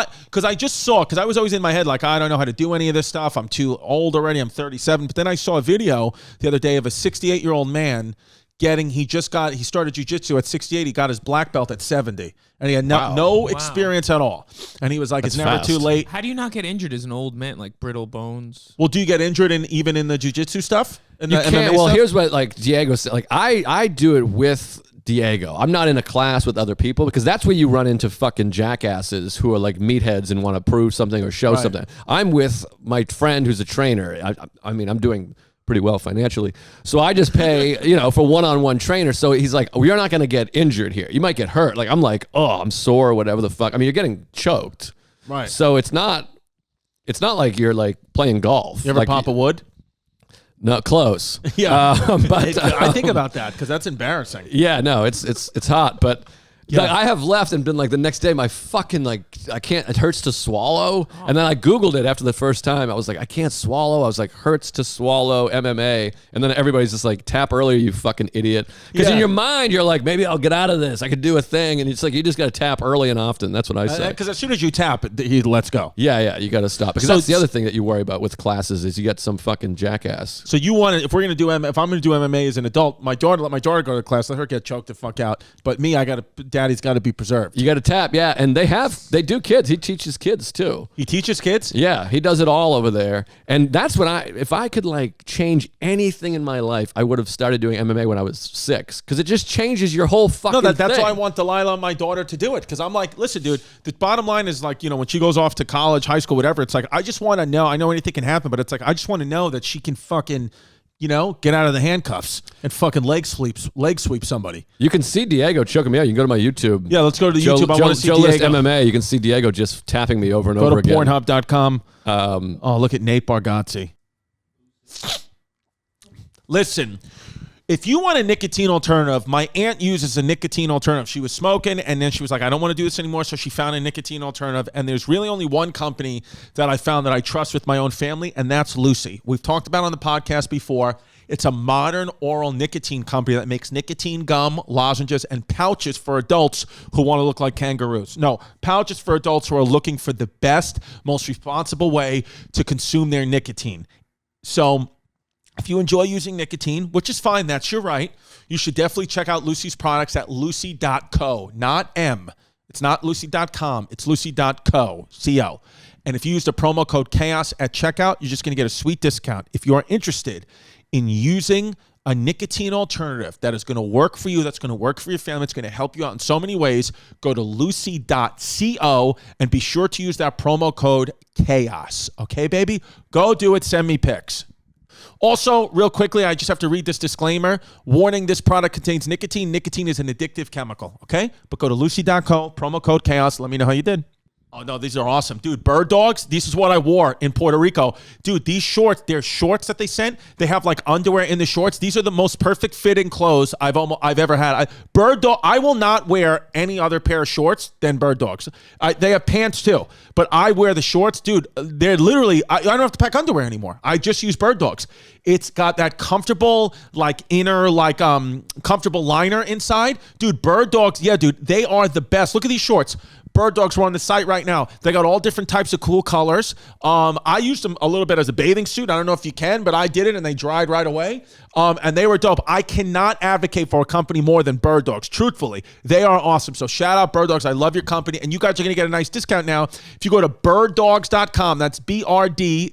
I just saw, because I was always in my head like, I don't know how to do any of this stuff. I'm too old already. I'm 37. But then I saw a video the other day of a 68-year-old man he started jiu-jitsu at 68. He got his black belt at 70. And he had no experience at all. And he was like, it's never too late. How do you not get injured as an old man, like brittle bones? Well, do you get injured even in the jiu-jitsu stuff? You can't. Well, here's what like Diego said. Like I do it with Diego. I'm not in a class with other people because that's where you run into fucking jackasses who are like meatheads and want to prove something or show something. I'm with my friend who's a trainer. I mean, I'm doing pretty well financially. So I just pay, for one-on-one trainer. So he's like, we are not going to get injured here. You might get hurt. Like, I'm like, oh, I'm sore or whatever the fuck. I mean, you're getting choked. Right. So it's not like you're like playing golf. You ever like, pop a wood? No, close. Yeah. But I think about that because that's embarrassing. Yeah, no, it's hot, but like, I have left and been like the next day, my fucking like I can't. It hurts to swallow, and then I Googled it after the first time. I was like, I can't swallow. I was like, hurts to swallow MMA, and then everybody's just like, tap earlier, you fucking idiot. Because in your mind, you're like, maybe I'll get out of this. I could do a thing, and it's like you just got to tap early and often. That's what I say. Because as soon as you tap, he lets go. Yeah, you got to stop. Because that's the other thing that you worry about with classes is you get some fucking jackass. So you want to, if I'm going to do MMA as an adult, let my daughter go to class, let her get choked the fuck out. But me, Daddy's got to be preserved. You got to tap, yeah. And they do kids. He teaches kids too. He teaches kids? Yeah, he does it all over there. And that's what if I could like change anything in my life, I would have started doing MMA when I was 6. Because it just changes your whole fucking thing. That's why I want Delilah, my daughter, to do it. Because I'm like, listen, dude, the bottom line is like, when she goes off to college, high school, whatever, it's like, I just want to know, I know anything can happen, but it's like, I just want to know that she can fucking, get out of the handcuffs and fucking leg sweep somebody. You can see Diego choking me out. You can go to my YouTube. Yeah, let's go to the YouTube. I want to see Joe Diego. List MMA. You can see Diego just tapping me over and over again. Go to Pornhub.com. Look at Nate Bargatze. Listen, if you want a nicotine alternative, my aunt uses a nicotine alternative. She was smoking, and then she was like, I don't want to do this anymore, so she found a nicotine alternative, and there's really only one company that I found that I trust with my own family, and that's Lucy. We've talked about it on the podcast before. It's a modern oral nicotine company that makes nicotine gum, lozenges, and pouches for adults who want to look like kangaroos. No, pouches for adults who are looking for the best, most responsible way to consume their nicotine. So if you enjoy using nicotine, which is fine, that's your right, you should definitely check out Lucy's products at lucy.co, not M. It's not lucy.com, it's lucy.co, C-O. And if you use the promo code CHAOS at checkout, you're just going to get a sweet discount. If you are interested in using a nicotine alternative that is going to work for you, that's going to work for your family, it's going to help you out in so many ways, go to lucy.co and be sure to use that promo code CHAOS. Okay, baby? Go do it. Send me pics. Also, real quickly, I just have to read this disclaimer. Warning, this product contains nicotine. Nicotine is an addictive chemical, okay? But go to lucy.co, promo code CHAOS. Let me know how you did. Oh, no, these are awesome. Dude, bird dogs, this is what I wore in Puerto Rico. Dude, these shorts, they're shorts that they sent. They have like underwear in the shorts. These are the most perfect fitting clothes I've ever had. I will not wear any other pair of shorts than bird dogs. They have pants too, but I wear the shorts. Dude, they're literally, I don't have to pack underwear anymore. I just use bird dogs. It's got that comfortable, like inner, like comfortable liner inside. Dude, bird dogs, yeah, dude, they are the best. Look at these shorts. Bird dogs are on the site right now. They got all different types of cool colors. I used them a little bit as a bathing suit. I don't know if you can, but I did it and they dried right away. And they were dope. I cannot advocate for a company more than Bird Dogs. Truthfully, they are awesome. So shout out Bird Dogs. I love your company. And you guys are going to get a nice discount now. If you go to birddogs.com, that's BRDDOGS.com,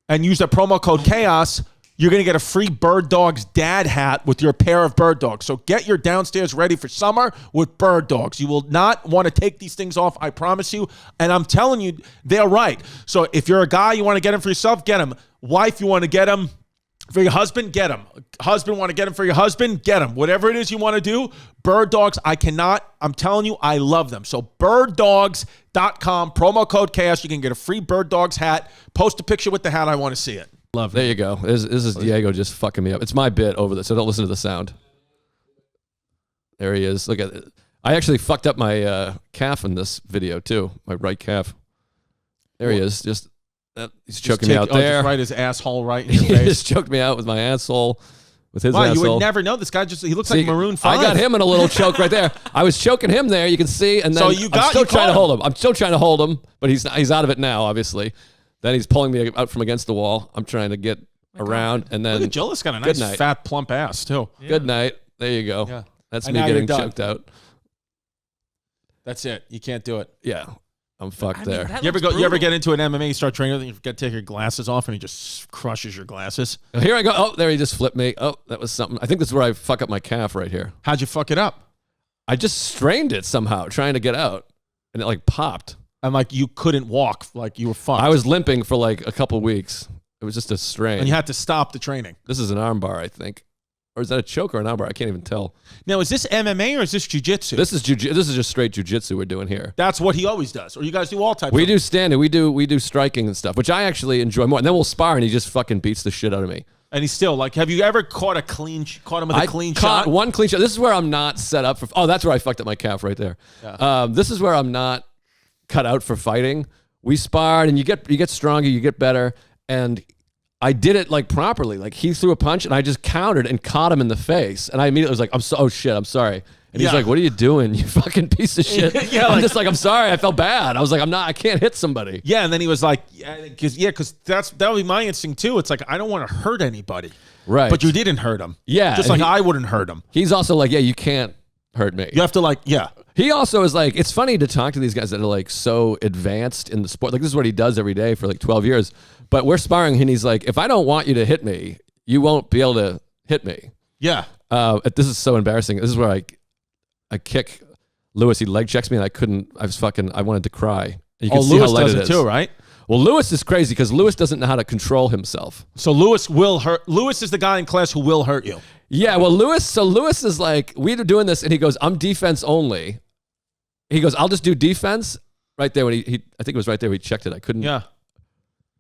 and use the promo code CHAOS, you're going to get a free Bird Dogs dad hat with your pair of Bird Dogs. So get your downstairs ready for summer with Bird Dogs. You will not want to take these things off, I promise you. And I'm telling you, they're right. So if you're a guy, you want to get them for yourself, get them. Wife, you want to get them for your husband, get them. Husband, want to get them for your husband, get them. Whatever it is you want to do, Bird Dogs, I'm telling you, I love them. So birddogs.com, promo code CHAOS. You can get a free Bird Dogs hat. Post a picture with the hat. I want to see it. Love it. There you go. This is Diego just fucking me up. It's my bit over this, so don't listen to the sound. There he is. Look at it. I actually fucked up my calf in this video too, my right calf. There he is. Just He's choking me out there. Just right his asshole right in your He face. just choked me out with my asshole. With his Wow, asshole. you would never know. This guy he looks like Maroon 5. I got him in a little choke right there. I was choking him there, you can see, and then So I'm still trying to hold him. I'm still trying to hold him, but he's out of it now, obviously. Then he's pulling me out from against the wall. I'm trying to get around, and then Look at Jill. Got a nice fat plump ass too. Yeah. Good night. There you go. Yeah. That's And me now getting you're done. choked out. That's it. You can't do it. Yeah. I'm fucked there. You ever get into an MMA, you start training, you forget to take your glasses off, and he just crushes your glasses? Here I go. Oh, there he just flipped me. Oh, that was something. I think this is where I fuck up my calf right here. How'd you fuck it up? I just strained it somehow, trying to get out, and it like popped. And like you couldn't walk, like you were fucked. I was limping for like a couple weeks. It was just a strain. And you had to stop the training. This is an arm bar, I think. Or is that a choke or an arm bar? I can't even tell. Now, is this MMA or is this jiu-jitsu? This is just straight jiu-jitsu we're doing here. That's what he always does. Or you guys do all types We do standing. We do striking and stuff, which I actually enjoy more. And then we'll spar, and he just fucking beats the shit out of me. And he's still like, have you ever caught him with a clean caught shot? one clean shot. This is where I'm not set up for. Oh, that's where I fucked up my calf right there. Yeah. This is where I'm not cut out for fighting. We sparred, and you get stronger, you get better, and I did it like properly. Like he threw a punch, and I just countered and caught him in the face, and I immediately was like, oh shit, I'm sorry. And he's like, what are you doing, you fucking piece of shit? I'm just like, I'm sorry, I felt bad. I was like, I can't hit somebody. Yeah, and then he was like, because that would be my instinct too. It's like, I don't want to hurt anybody. Right. But you didn't hurt him. Yeah. Just like I wouldn't hurt him. He's also like, yeah, you can't hurt me. You have to like, yeah. He also is like, it's funny to talk to these guys that are like so advanced in the sport. Like this is what he does every day for like 12 years. But we're sparring and he's like, if I don't want you to hit me, you won't be able to hit me. Yeah. This is so embarrassing. This is where I kick Lewis. He leg checks me and I wanted to cry. You can see Lewis how light does it it is. too, right? Well, Lewis is crazy because Lewis doesn't know how to control himself. So Lewis will hurt. Lewis is the guy in class who will hurt you. Yeah, well, Lewis is like, we're doing this, and he goes, I'm defense only. He goes, I'll just do defense right there when I think it was right there when he checked it. I couldn't. Yeah.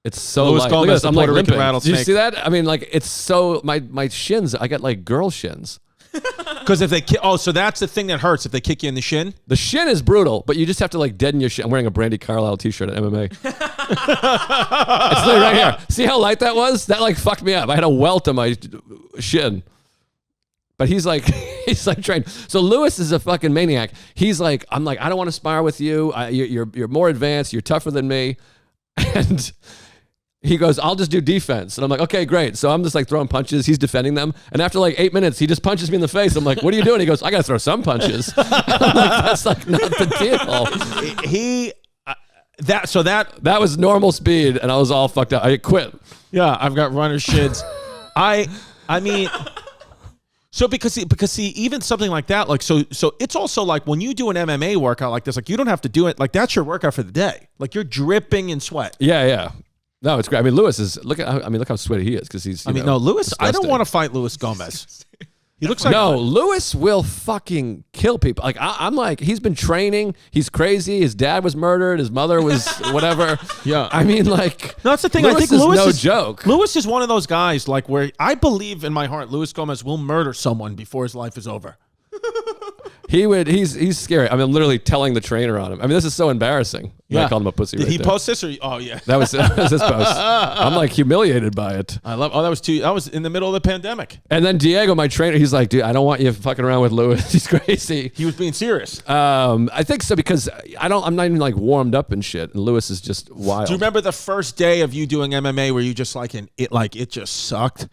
It's so Luis light. Gomez, Look at this, the I'm like Puerto Rican limping. rattlesnake. Did you see that? I mean, like, it's so, my shins, I got like girl shins. Because if they so that's the thing that hurts if they kick you in the shin. The shin is brutal, but you just have to like deaden your shin. I'm wearing a Brandy Carlisle t-shirt at MMA. It's literally right here. See how light that was? That like fucked me up. I had a welt on my shin. But he's like trained. So Lewis is a fucking maniac. He's like, I'm like, I don't want to spar with you. You're more advanced. You're tougher than me. And he goes, I'll just do defense. And I'm like, okay, great. So I'm just like throwing punches. He's defending them. And after like 8 minutes, he just punches me in the face. I'm like, what are you doing? He goes, I got to throw some punches. I'm like, that's like not the deal. That was normal speed. And I was all fucked up. I quit. Yeah, I've got runner's shins. I mean, so because even something like that, like, so it's also like when you do an MMA workout like this, like you don't have to do it. Like that's your workout for the day. Like you're dripping in sweat. Yeah, yeah. No, it's great. I mean, Lewis is look how sweaty he is because he's. Lewis. Disgusting. I don't want to fight Luis Gomez. He looks like Lewis will fucking kill people. Like I'm like, he's been training. He's crazy. His dad was murdered. His mother was whatever. Yeah. I mean, like, no, that's the thing. Lewis I think is Lewis no is joke. Lewis is one of those guys like where I believe in my heart Luis Gomez will murder someone before his life is over. He's scary. I mean, I'm literally telling the trainer on him. I mean, this is so embarrassing. Yeah. I called him a pussy. Did right he there. post this or? Oh yeah. That was his post. I'm like humiliated by it. I love. Oh, that was in the middle of the pandemic. And then Diego, my trainer, he's like, dude, I don't want you fucking around with Lewis. He's crazy. He was being serious. I think so because I'm not even like warmed up and shit. And Lewis is just wild. Do you remember the first day of you doing MMA where you just like it just sucked?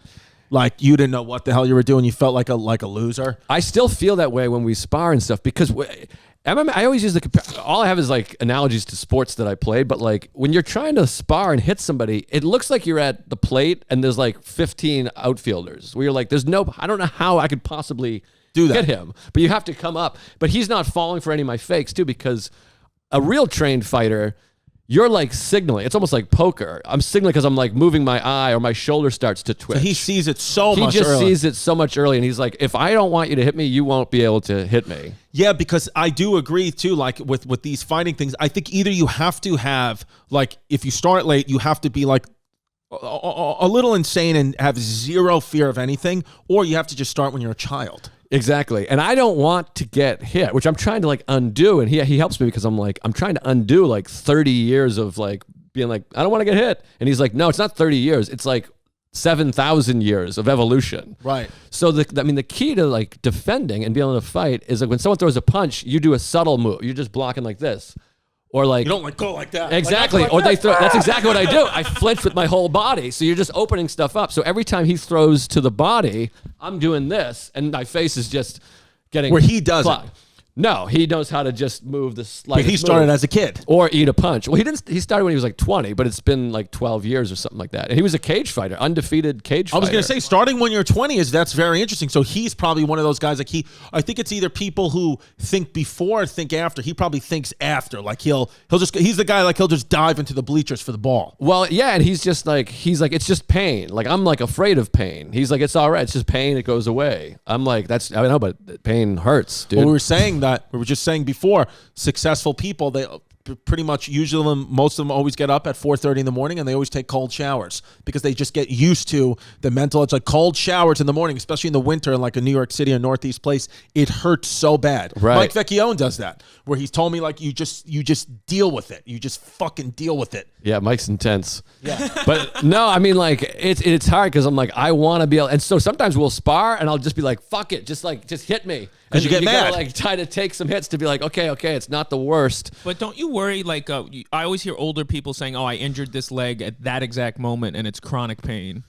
Like you didn't know what the hell you were doing. You felt like a loser. I still feel that way when we spar and stuff because MMA. I always use all I have is like analogies to sports that I played. But like when you're trying to spar and hit somebody, it looks like you're at the plate and there's like 15 outfielders. Where you're like, I don't know how I could possibly do that. Hit him, but you have to come up. But he's not falling for any of my fakes too because a real trained fighter. You're like signaling. It's almost like poker. I'm signaling because I'm like moving my eye or my shoulder starts to twitch. So he sees it so much He just early. sees it so much early. And he's like, if I don't want you to hit me, you won't be able to hit me. Yeah, because I do agree too, like with these fighting things, I think either you have to have, like, if you start late, you have to be like a little insane and have zero fear of anything, or you have to just start when you're a child. Exactly. And I don't want to get hit, which I'm trying to like undo. And he helps me because I'm trying to undo like 30 years of like being like, I don't want to get hit. And he's like, no, it's not 30 years. It's like 7,000 years of evolution. Right. So the key to like defending and being able to fight is like when someone throws a punch, you do a subtle move. You're just blocking like this. Or like, you don't like go like that. Exactly. Like or they throw, that's exactly what I do. I flinch with my whole body. So you're just opening stuff up. So every time he throws to the body, I'm doing this and my face is just getting where he doesn't. clogged. No, he knows how to just move the slightest But he started move. as a kid. Or eat a punch. Well, he didn't. He started when he was like 20, but it's been like 12 years or something like that. And he was a cage fighter, undefeated cage fighter. I was going to say, starting when you're 20 that's very interesting. So he's probably one of those guys like I think it's either people who think before or think after. He probably thinks after. Like he's the guy like he'll just dive into the bleachers for the ball. Well, yeah, and he's like, it's just pain. Like I'm like afraid of pain. He's like, it's all right. It's just pain. It goes away. I'm like, I know, but pain hurts, dude. Well, we were just saying before, successful people, they pretty much usually most of them always get up at 4:30 in the morning and they always take cold showers because they just get used to the mental. It's like cold showers in the morning, especially in the winter in like a New York City or Northeast place. It hurts so bad. Right. Mike Vecchione does that, where he's told me like you just deal with it. You just fucking deal with it. Yeah, Mike's intense. Yeah, but no, I mean like it's hard because I'm like I want to be able, and so sometimes we'll spar and I'll just be like fuck it, just hit me. Because you get mad. Gotta, like try to take some hits to be like okay, it's not the worst. But don't you worry? Like I always hear older people saying, "Oh, I injured this leg at that exact moment, and it's chronic pain."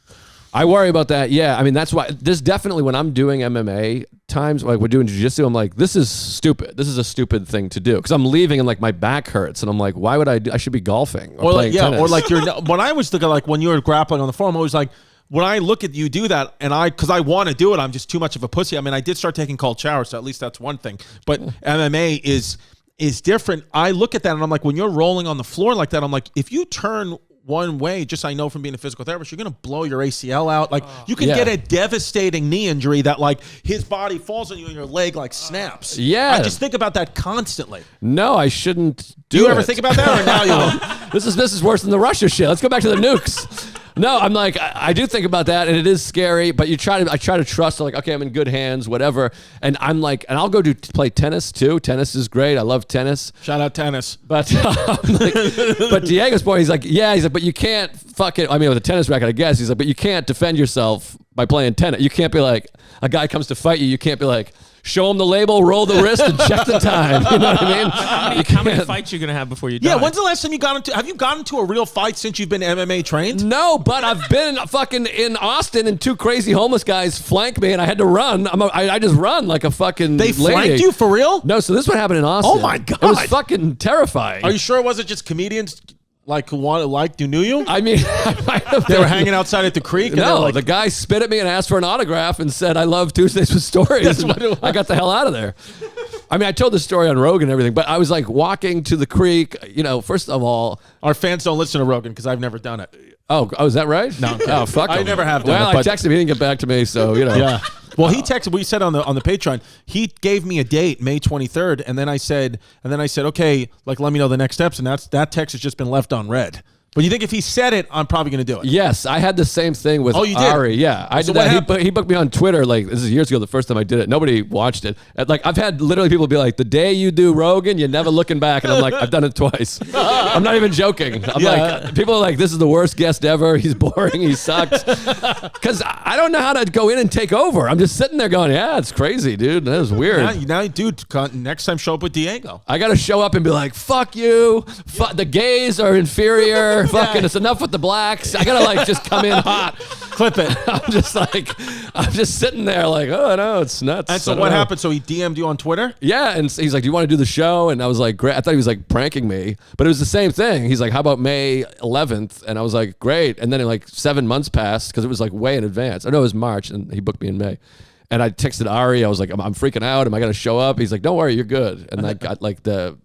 I worry about that. Yeah, I mean that's why this definitely when I'm doing MMA times like we're doing jiu-jitsu, I'm like this is stupid. This is a stupid thing to do because I'm leaving and like my back hurts and I'm like why would I should be golfing or playing tennis. Or like when I was thinking like when you were grappling on the floor, I'm always like. When I look at you do that, and because I want to do it, I'm just too much of a pussy. I mean, I did start taking cold showers, so at least that's one thing. But MMA is different. I look at that, and I'm like, when you're rolling on the floor like that, I'm like, if you turn one way, just I know from being a physical therapist, you're going to blow your ACL out. Like, you can get a devastating knee injury that, like, his body falls on you and your leg, like, snaps. Yeah. I just think about that constantly. No, I shouldn't do you ever think about that, or now you won't? This is worse than the Russia shit. Let's go back to the nukes. No, I'm like, I do think about that, and it is scary, but I try to trust, like, okay, I'm in good hands, whatever. And I'm like, and I'll go play tennis, too. Tennis is great. I love tennis. Shout out tennis. But but Diego's point, he's like, but you can't fucking, I mean, with a tennis racket, I guess. He's like, but you can't defend yourself by playing tennis. You can't be like, a guy comes to fight you, you can't be like, show him the label, roll the wrist, and check the time. You know what I mean? How many fights you gonna have before you die? Yeah, when's the last time have you gotten into a real fight since you've been MMA trained? No, but I've been fucking in Austin and two crazy homeless guys flanked me and I had to run. I just run like a fucking They lady. flanked you for real? No, so this one happened in Austin. Oh my God. It was fucking terrifying. Are you sure it wasn't just comedians like who knew you? I mean, I might have They been. were hanging outside at the creek. And they were No, like, the guy spit at me and asked for an autograph and said, "I love Tuesdays with Stories." That's what it was. I got the hell out of there. I mean, I told the story on Rogan and everything, but I was like walking to the creek. You know, first of all, our fans don't listen to Rogan because I've never done it. Oh, is that right? No. Oh, fuck I him. never have done well, it. I texted him. He didn't get back to me, so you know. Yeah. Well, he texted. We said on the Patreon. He gave me a date, May 23rd, and then I said, okay, like let me know the next steps, and that text has just been left unread. But you think if he said it, I'm probably going to do it? Yes, I had the same thing with you did? Ari. Yeah, I So did what that. happened? He booked me on Twitter. Like this is years ago. The first time I did it, nobody watched it. Like I've had literally people be like, "The day you do Rogan, you're never looking back," and I'm like, "I've done it twice." I'm not even joking. I'm like, people are like, "This is the worst guest ever. He's boring. He sucks." Because I don't know how to go in and take over. I'm just sitting there going, "Yeah, it's crazy, dude. That was weird." Now, dude, next time show up with Diego. I got to show up and be like, "Fuck you. The gays are inferior. Fucking, it's enough with the blacks." I gotta like just come in hot. Clip it. I'm just sitting there like, oh no, it's nuts. And so what happened? So he DM'd you on Twitter? Yeah, and he's like, "Do you want to do the show?" And I was like, "Great." I thought he was like pranking me, but it was the same thing. He's like, "How about May 11th?" And I was like, "Great." And then like 7 months passed because it was like way in advance. I know it was March, and he booked me in May. And I texted Ari. I was like, I'm freaking out. Am I gonna show up? He's like, "Don't worry, you're good." And I got like the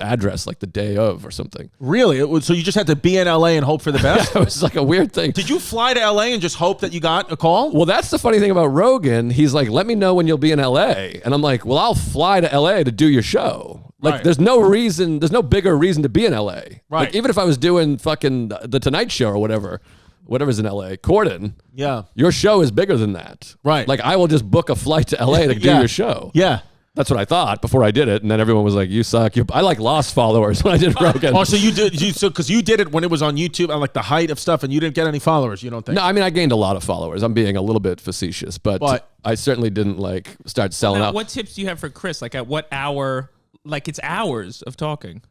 address like the day of or something. Really? So you just had to be in LA and hope for the best? It was like a weird thing. Did you fly to LA and just hope that you got a call? Well, that's the funny thing about Rogan. He's like, "Let me know when you'll be in LA." And I'm like, "Well, I'll fly to LA to do your show." Like, Right. there's no bigger reason to be in LA. Right. Like, even if I was doing fucking The Tonight Show or whatever's in LA, Corden. Yeah. Your show is bigger than that. Right. Like, I will just book a flight to LA to do your show. Yeah. That's what I thought before I did it, and then everyone was like, "You suck." I like lost followers when I did Rogan. Oh, so you did because you did it when it was on YouTube at like the height of stuff, and you didn't get any followers. You don't think? No, I mean I gained a lot of followers. I'm being a little bit facetious, but I certainly didn't like start selling out. What tips do you have for Chris? Like at what hour? Like it's hours of talking.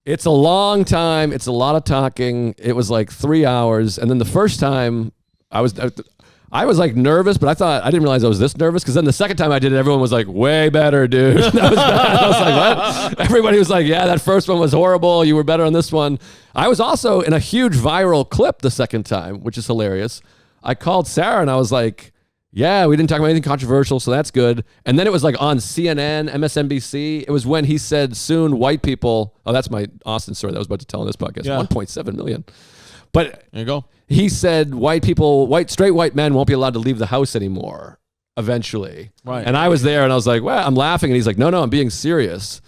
It's a long time. It's a lot of talking. It was like 3 hours, and then the first time I was like nervous, but I didn't realize I was this nervous because then the second time I did it, everyone was like, way better, dude. That was bad. I was like, what? Everybody was like, yeah, that first one was horrible. You were better on this one. I was also in a huge viral clip the second time, which is hilarious. I called Sarah and I was like, yeah, we didn't talk about anything controversial, so that's good. And then it was like on CNN, MSNBC. It was when he said soon white people, oh, that's my Austin story that I was about to tell on this podcast, 1.7 million. But there you go. He said straight white men won't be allowed to leave the house anymore eventually. Right. And I was there and I was like, well, I'm laughing. And he's like, no, I'm being serious.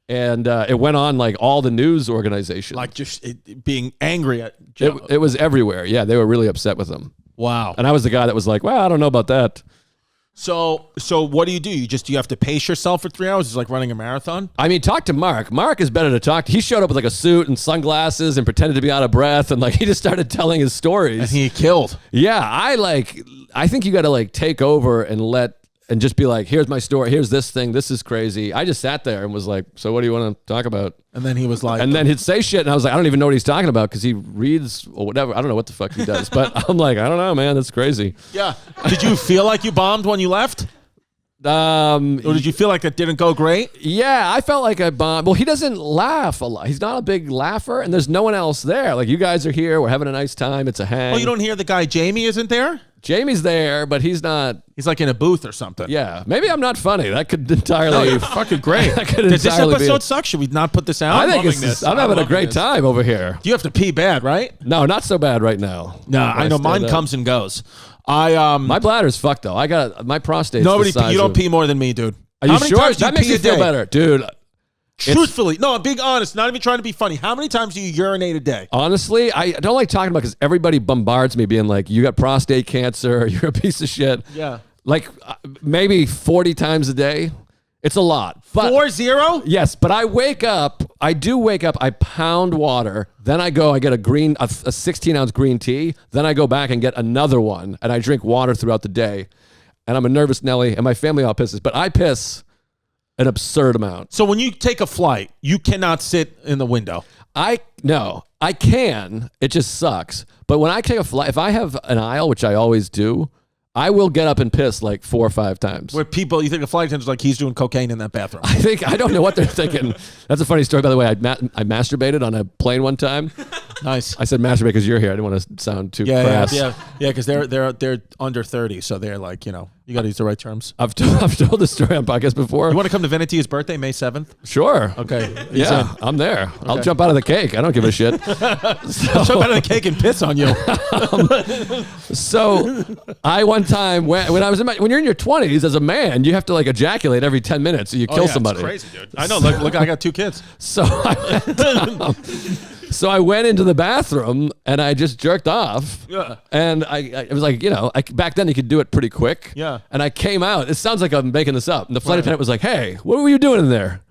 And it went on like all the news organizations. Like just being angry at Joe. It was everywhere. Yeah, they were really upset with him. Wow. And I was the guy that was like, well, I don't know about that. So what do? You have to pace yourself for 3 hours? It's like running a marathon? I mean, talk to Mark. Mark is better to talk to. He showed up with like a suit and sunglasses and pretended to be out of breath. And like, he just started telling his stories. And he killed. Yeah. I think you got to like take over and just be like, here's my story. Here's this thing. This is crazy. I just sat there and was like, so what do you want to talk about? And then he was like, and then he'd say shit. And I was like, I don't even know what he's talking about because he reads or whatever. I don't know what the fuck he does. But I'm like, I don't know, man. That's crazy. Yeah. Did you feel like you bombed when you left? Or did you feel like it didn't go great? Yeah, I felt like I bombed. Well, he doesn't laugh a lot. He's not a big laugher, and there's no one else there. Like, you guys are here. We're having a nice time. It's a hang. Oh, you don't hear the guy Jamie isn't there? Jamie's there, but he's not. He's like in a booth or something. Yeah, maybe I'm not funny. That could entirely. Fucking great. That could Did this entirely be episode suck? Should we not put this out? I think I'm having a great time over here. You have to pee bad, right? No, not so bad right now. No, I know mine comes and goes. My bladder's fucked though. I got my prostate. You don't pee more than me, dude. Are you sure? That makes you feel better, dude. Truthfully, no, I'm being honest. Not even trying to be funny. How many times do you urinate a day? Honestly, I don't like talking about because everybody bombards me being like, you got prostate cancer, you're a piece of shit. Yeah. Like maybe 40 times a day. It's a lot. But 40? Yes, but I wake up, I pound water, then I get a 16-ounce green tea, then I go back and get another one, and I drink water throughout the day. And I'm a nervous Nelly, and my family all pisses, but I piss an absurd amount. So when you take a flight, you cannot sit in the window. No, I can. It just sucks. But when I take a flight, if I have an aisle, which I always do, I will get up and piss like 4 or 5 times. Where you think a flight attendant's like, he's doing cocaine in that bathroom. I don't know what they're thinking. That's a funny story, by the way. I masturbated on a plane one time. Nice. I said masturbate because you're here. I didn't want to sound too crass. Yeah, because they're under 30, so they're like, you got to use the right terms. I've told this story on podcast before. You want to come to Vinati's birthday, May 7th? Sure. Okay. Yeah, I'm there. Okay. I'll jump out of the cake. I don't give a shit. I'll jump out of the cake and piss on you. So I one time when I was when you're in your 20s as a man, you have to like ejaculate every 10 minutes, so you kill somebody. It's crazy, dude. I know. Look, I got 2 kids. So I went into the bathroom and I just jerked off. Yeah. And I was like, back then you could do it pretty quick. Yeah. And I came out. It sounds like I'm making this up. And the flight attendant was like, hey, what were you doing in there?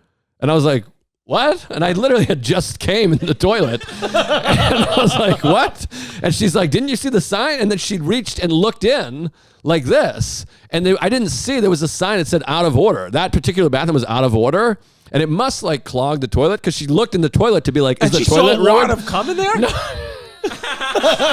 And I was like, what? And I literally had just came in the toilet. And I was like, what? And she's like, didn't you see the sign? And then she reached and looked in like this. And I didn't see, there was a sign that said out of order. That particular bathroom was out of order. And it must like clog the toilet because she looked in the toilet to be like, is the toilet saw a lot of cum in there? No.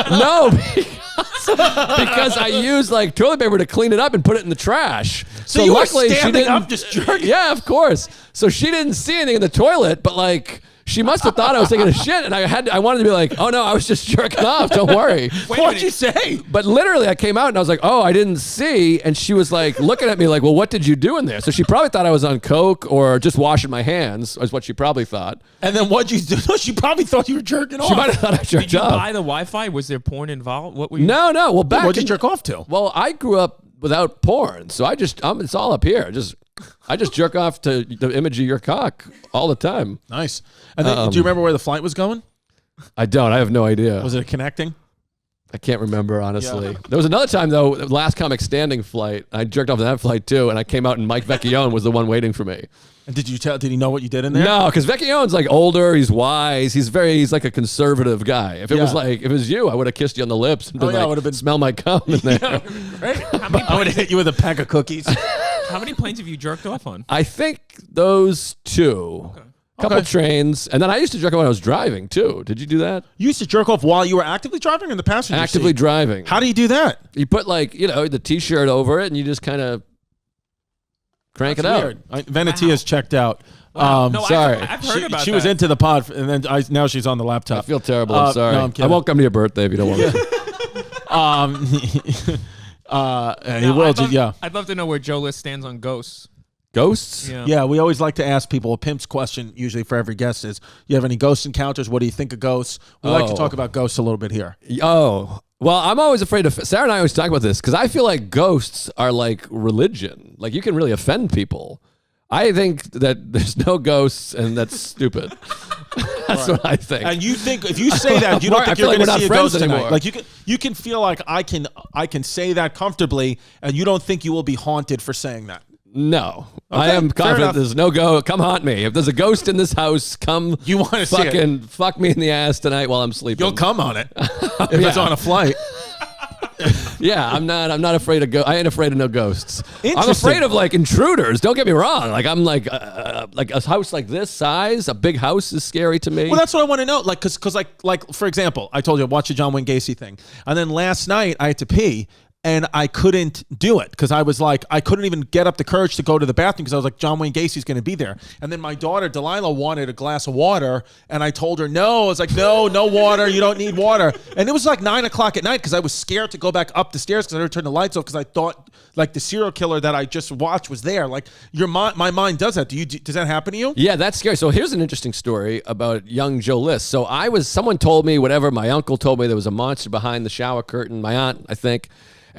No, because I used like toilet paper to clean it up and put it in the trash. So you luckily were standing she didn't up just jerking? Yeah, of course. So she didn't see anything in the toilet, but like she must have thought I was taking a shit, and I wanted to be like, oh no, I was just jerking off. Don't worry. What'd you say? But literally, I came out and I was like, oh, I didn't see, and she was like looking at me like, well, what did you do in there? So she probably thought I was on coke or just washing my hands, is what she probably thought. And then what'd you do? She probably thought you were jerking off. She might have thought I jerked Did you off. buy the Wi-Fi? Was there porn involved? What were you? No. Well, back What'd you jerk off to? Well, I grew up without porn, so it's all up here. I just jerk off to the image of your cock all the time. Nice. And then, do you remember where the flight was going? I don't. I have no idea. Was it connecting? I can't remember, honestly. Yeah. There was another time, though, last comic standing flight. I jerked off on that flight, too, and I came out and Mike Vecchione was the one waiting for me. And did he know what you did in there? No, because Vecchione's like older, he's wise, he's like a conservative guy. If it was you, I would have kissed you on the lips and been I would have been smell my cum in there. Right? I would have hit you with a pack of cookies. How many planes have you jerked off on? I think those 2. Okay. Couple trains, and then I used to jerk off when I was driving too. Did you do that? You used to jerk off while you were actively driving in the passenger Actively seat? Driving. How do you do that? You put the t-shirt over it, and you just kind of crank it out. Venetia's checked out. No, sorry. I've heard about she was into the pod, and then now she's on the laptop. I feel terrible. I'm sorry. No, I'm I won't come to your birthday if you don't want to. I'd love to know where Joe List stands on ghosts. Ghosts? Yeah, we always like to ask people, a pimp's question usually for every guest is, you have any ghost encounters? What do you think of ghosts? We like to talk about ghosts a little bit here. Oh, well, I'm always afraid of, Sarah and I always talk about this, because I feel like ghosts are like religion. Like, you can really offend people. I think that there's no ghosts, and that's stupid. That's what I think. And you think, if you say that, you don't think you're going to see a ghost anymore. Like, you can feel like I can say that comfortably, and you don't think you will be haunted for saying that. No, okay, I am confident there's no ghost. Come haunt me. If there's a ghost in this house, come. You want to fucking fuck me in the ass tonight while I'm sleeping. You'll come on it if it's on a flight. Yeah, I'm not afraid of I ain't afraid of no ghosts. I'm afraid of like intruders. Don't get me wrong. Like I'm like a house like this size, a big house is scary to me. Well, that's what I want to know. Like, cause like for example, I told you I watched the John Wayne Gacy thing, and then last night I had to pee. And I couldn't do it because I was like, I couldn't even get up the courage to go to the bathroom because I was like, John Wayne Gacy's going to be there. And then my daughter, Delilah, wanted a glass of water. And I told her, no. I was like, no water. You don't need water. And it was like 9 o'clock at night because I was scared to go back up the stairs because I heard turn the lights off because I thought like the serial killer that I just watched was there. Like my mind does that. Does that happen to you? Yeah, that's scary. So here's an interesting story about young Joe List. So someone told me, my uncle told me there was a monster behind the shower curtain. My aunt, I think.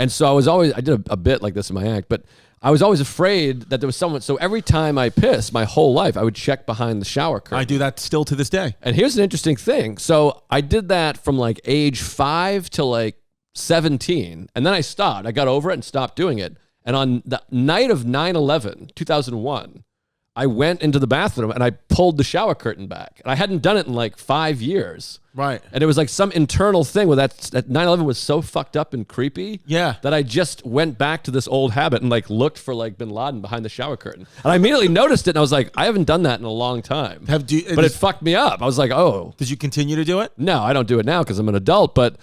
And so I did a bit like this in my act, but I was always afraid that there was someone. So every time I pissed my whole life, I would check behind the shower curtain. I do that still to this day. And here's an interesting thing. So I did that from like age 5 to like 17. And then I stopped. I got over it and stopped doing it. And on the night of 9/11, 2001, I went into the bathroom and I pulled the shower curtain back. And I hadn't done it in like 5 years. Right. And it was like some internal thing where that 9/11 was so fucked up and creepy. Yeah. That I just went back to this old habit and like looked for like bin Laden behind the shower curtain. And I immediately noticed it and I was like, I haven't done that in a long time. But it fucked me up. I was like, oh. Did you continue to do it? No, I don't do it now because I'm an adult, but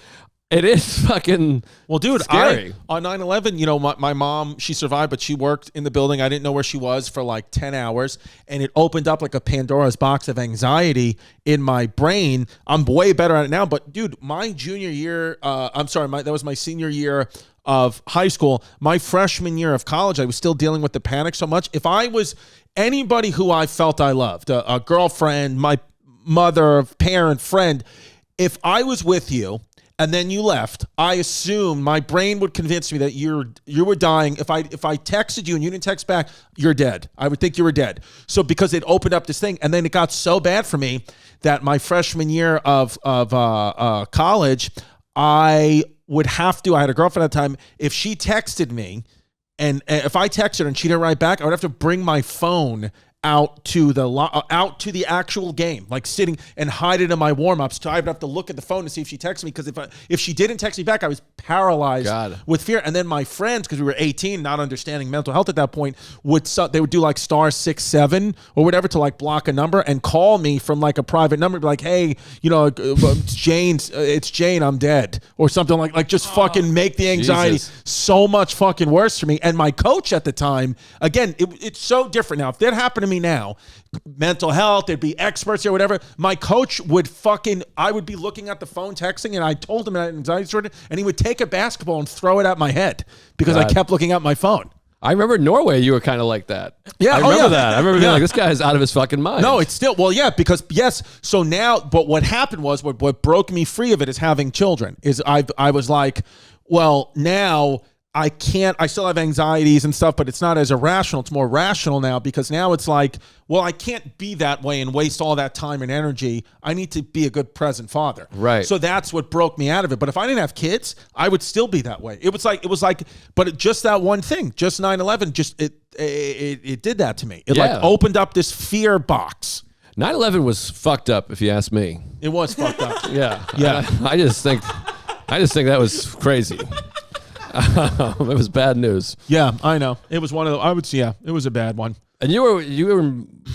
it is fucking scary. On 9/11, my mom, she survived, but she worked in the building. I didn't know where she was for like 10 hours. And it opened up like a Pandora's box of anxiety in my brain. I'm way better at it now. But dude, my junior year, that was my senior year of high school. My freshman year of college, I was still dealing with the panic so much. If I was anybody who I felt I loved, a girlfriend, my mother, parent, friend, if I was with you, and then you left, I assumed my brain would convince me that you were dying. If I texted you and you didn't text back, you're dead. I would think you were dead. So because it opened up this thing, and then it got so bad for me that my freshman year of college, I had a girlfriend at the time. If she texted me, and if I texted her and she didn't write back, I would have to bring my phone out to the actual game, like sitting and hide it in my warm-ups. So I would have to look at the phone to see if she texted me, because if she didn't text me back, I was paralyzed with fear. And then my friends, because we were 18, not understanding mental health at that point, they would do like *67 or whatever to like block a number and call me from like a private number, be like, hey, it's Jane, I'm dead, or something like just fucking make the anxiety so much fucking worse for me. And my coach at the time, again, it's so different now. If that happened to me now, mental health, there'd be experts or whatever, my coach would I would be looking at the phone texting, and I told him I had anxiety disorder, and he would take a basketball and throw it at my head because I kept looking at my phone. I remember in Norway, you were kind of like that. Yeah, I remember that. I remember being like, this guy is out of his fucking mind. No, it's still, so now, but what happened was, what broke me free of it is having children, is I was like, well, now I still have anxieties and stuff, but it's not as irrational. It's more rational now because now it's like, well, I can't be that way and waste all that time and energy. I need to be a good present father. Right. So that's what broke me out of it. But if I didn't have kids, I would still be that way. It was like, but just that one thing, just 9/11, just it did that to me. It like opened up this fear box. 9/11 was fucked up, if you ask me. It was fucked up. Yeah. Yeah. I just think that was crazy. It was bad news. Yeah, I know. It was one of the, I would say, yeah, it was a bad one. And you were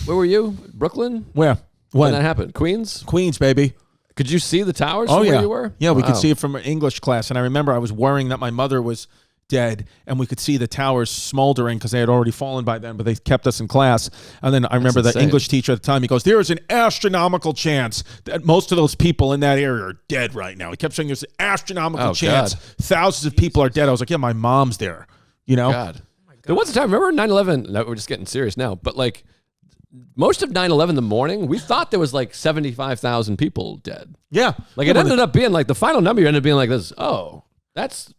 where were you? Brooklyn? Where? When that happened? Queens? Queens, baby. Could you see the towers from where you were? Yeah, we could see it from an English class. And I remember I was worrying that my mother was dead and we could see the towers smoldering because they had already fallen by then, but they kept us in class. And then I remember the English teacher at the time, he goes, there is an astronomical chance that most of those people in that area are dead right now. He kept saying there's an astronomical chance. God. Thousands of people are dead. I was like, yeah, my mom's there, you know? God. There was a time, remember 9/11? No, we're just getting serious now, but like most of 9/11 in the morning, we thought there was like 75,000 people dead. Yeah. Like it ended up being like the final number ended up being like this. Oh, that's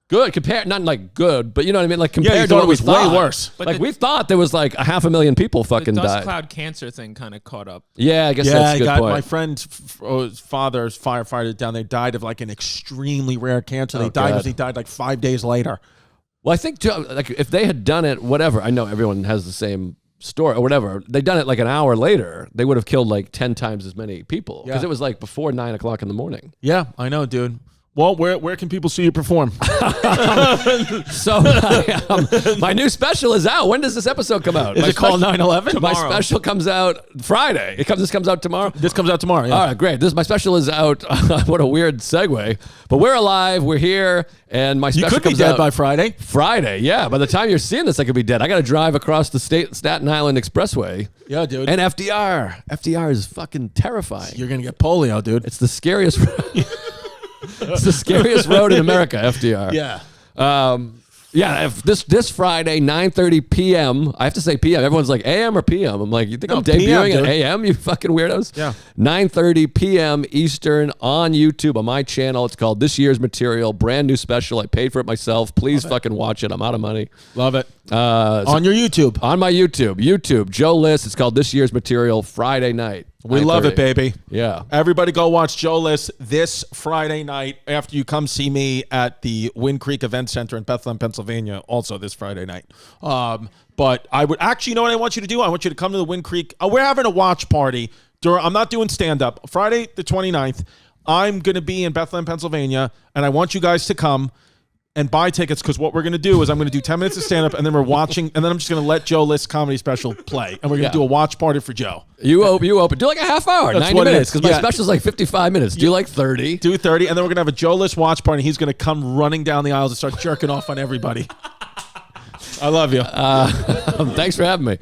good compared, not like good, but you know what I mean? Like compared to what we thought. Way worse. But like we thought there was like 500,000 people fucking the dust died. cloud cancer thing kind of caught up. Yeah, I guess that's a good point. My friend's father's firefighter down there died of like an extremely rare cancer. He died like 5 days later. Well, I think too, like if they had done it, whatever. I know everyone has the same story or whatever. They done it like an hour later. They would have killed like 10 times as many people because it was like before 9 o'clock in the morning. Yeah, I know, dude. Well, where can people see you perform? So my new special is out. When does this episode come out? Is it called 9/11? My special comes out Friday. This comes out tomorrow? This comes out tomorrow, yeah. All right, great. My special is out. What a weird segue. But we're alive. We're here. And my special could be comes dead out by Friday. Friday, yeah. By the time you're seeing this, I could be dead. I got to drive across the Staten Island Expressway. Yeah, dude. And FDR. FDR is fucking terrifying. You're going to get polio, dude. It's the scariest It's the scariest road in America, FDR. Yeah. If this Friday, 9:30 p.m. I have to say p.m. Everyone's like a.m. or p.m. I'm like, you think I'm debuting at a.m., you fucking weirdos? Yeah. 9:30 p.m. Eastern on YouTube on my channel. It's called This Year's Material. Brand new special. I paid for it myself. Please fucking watch it. I'm out of money. Love it. On your YouTube. On my YouTube. Joe List. It's called This Year's Material. Friday night. We love it, baby. Yeah. Everybody go watch Joe List this Friday night after you come see me at the Wind Creek Event Center in Bethlehem, Pennsylvania, also this Friday night. But I would actually, you know what I want you to do? I want you to come to the Wind Creek. We're having a watch party. I'm not doing stand-up. Friday the 29th, I'm going to be in Bethlehem, Pennsylvania, and I want you guys to come and buy tickets because what we're going to do is I'm going to do 10 minutes of stand-up and then we're watching, and then I'm just going to let Joe List's comedy special play, and we're going to do a watch party for Joe. You open. Do like a half hour, That's 90 minutes, because my Yeah. special's like 55 minutes. Do like 30. Do 30, and then we're going to have a Joe List watch party, and he's going to come running down the aisles and start jerking off on everybody. I love you. Thanks for having me.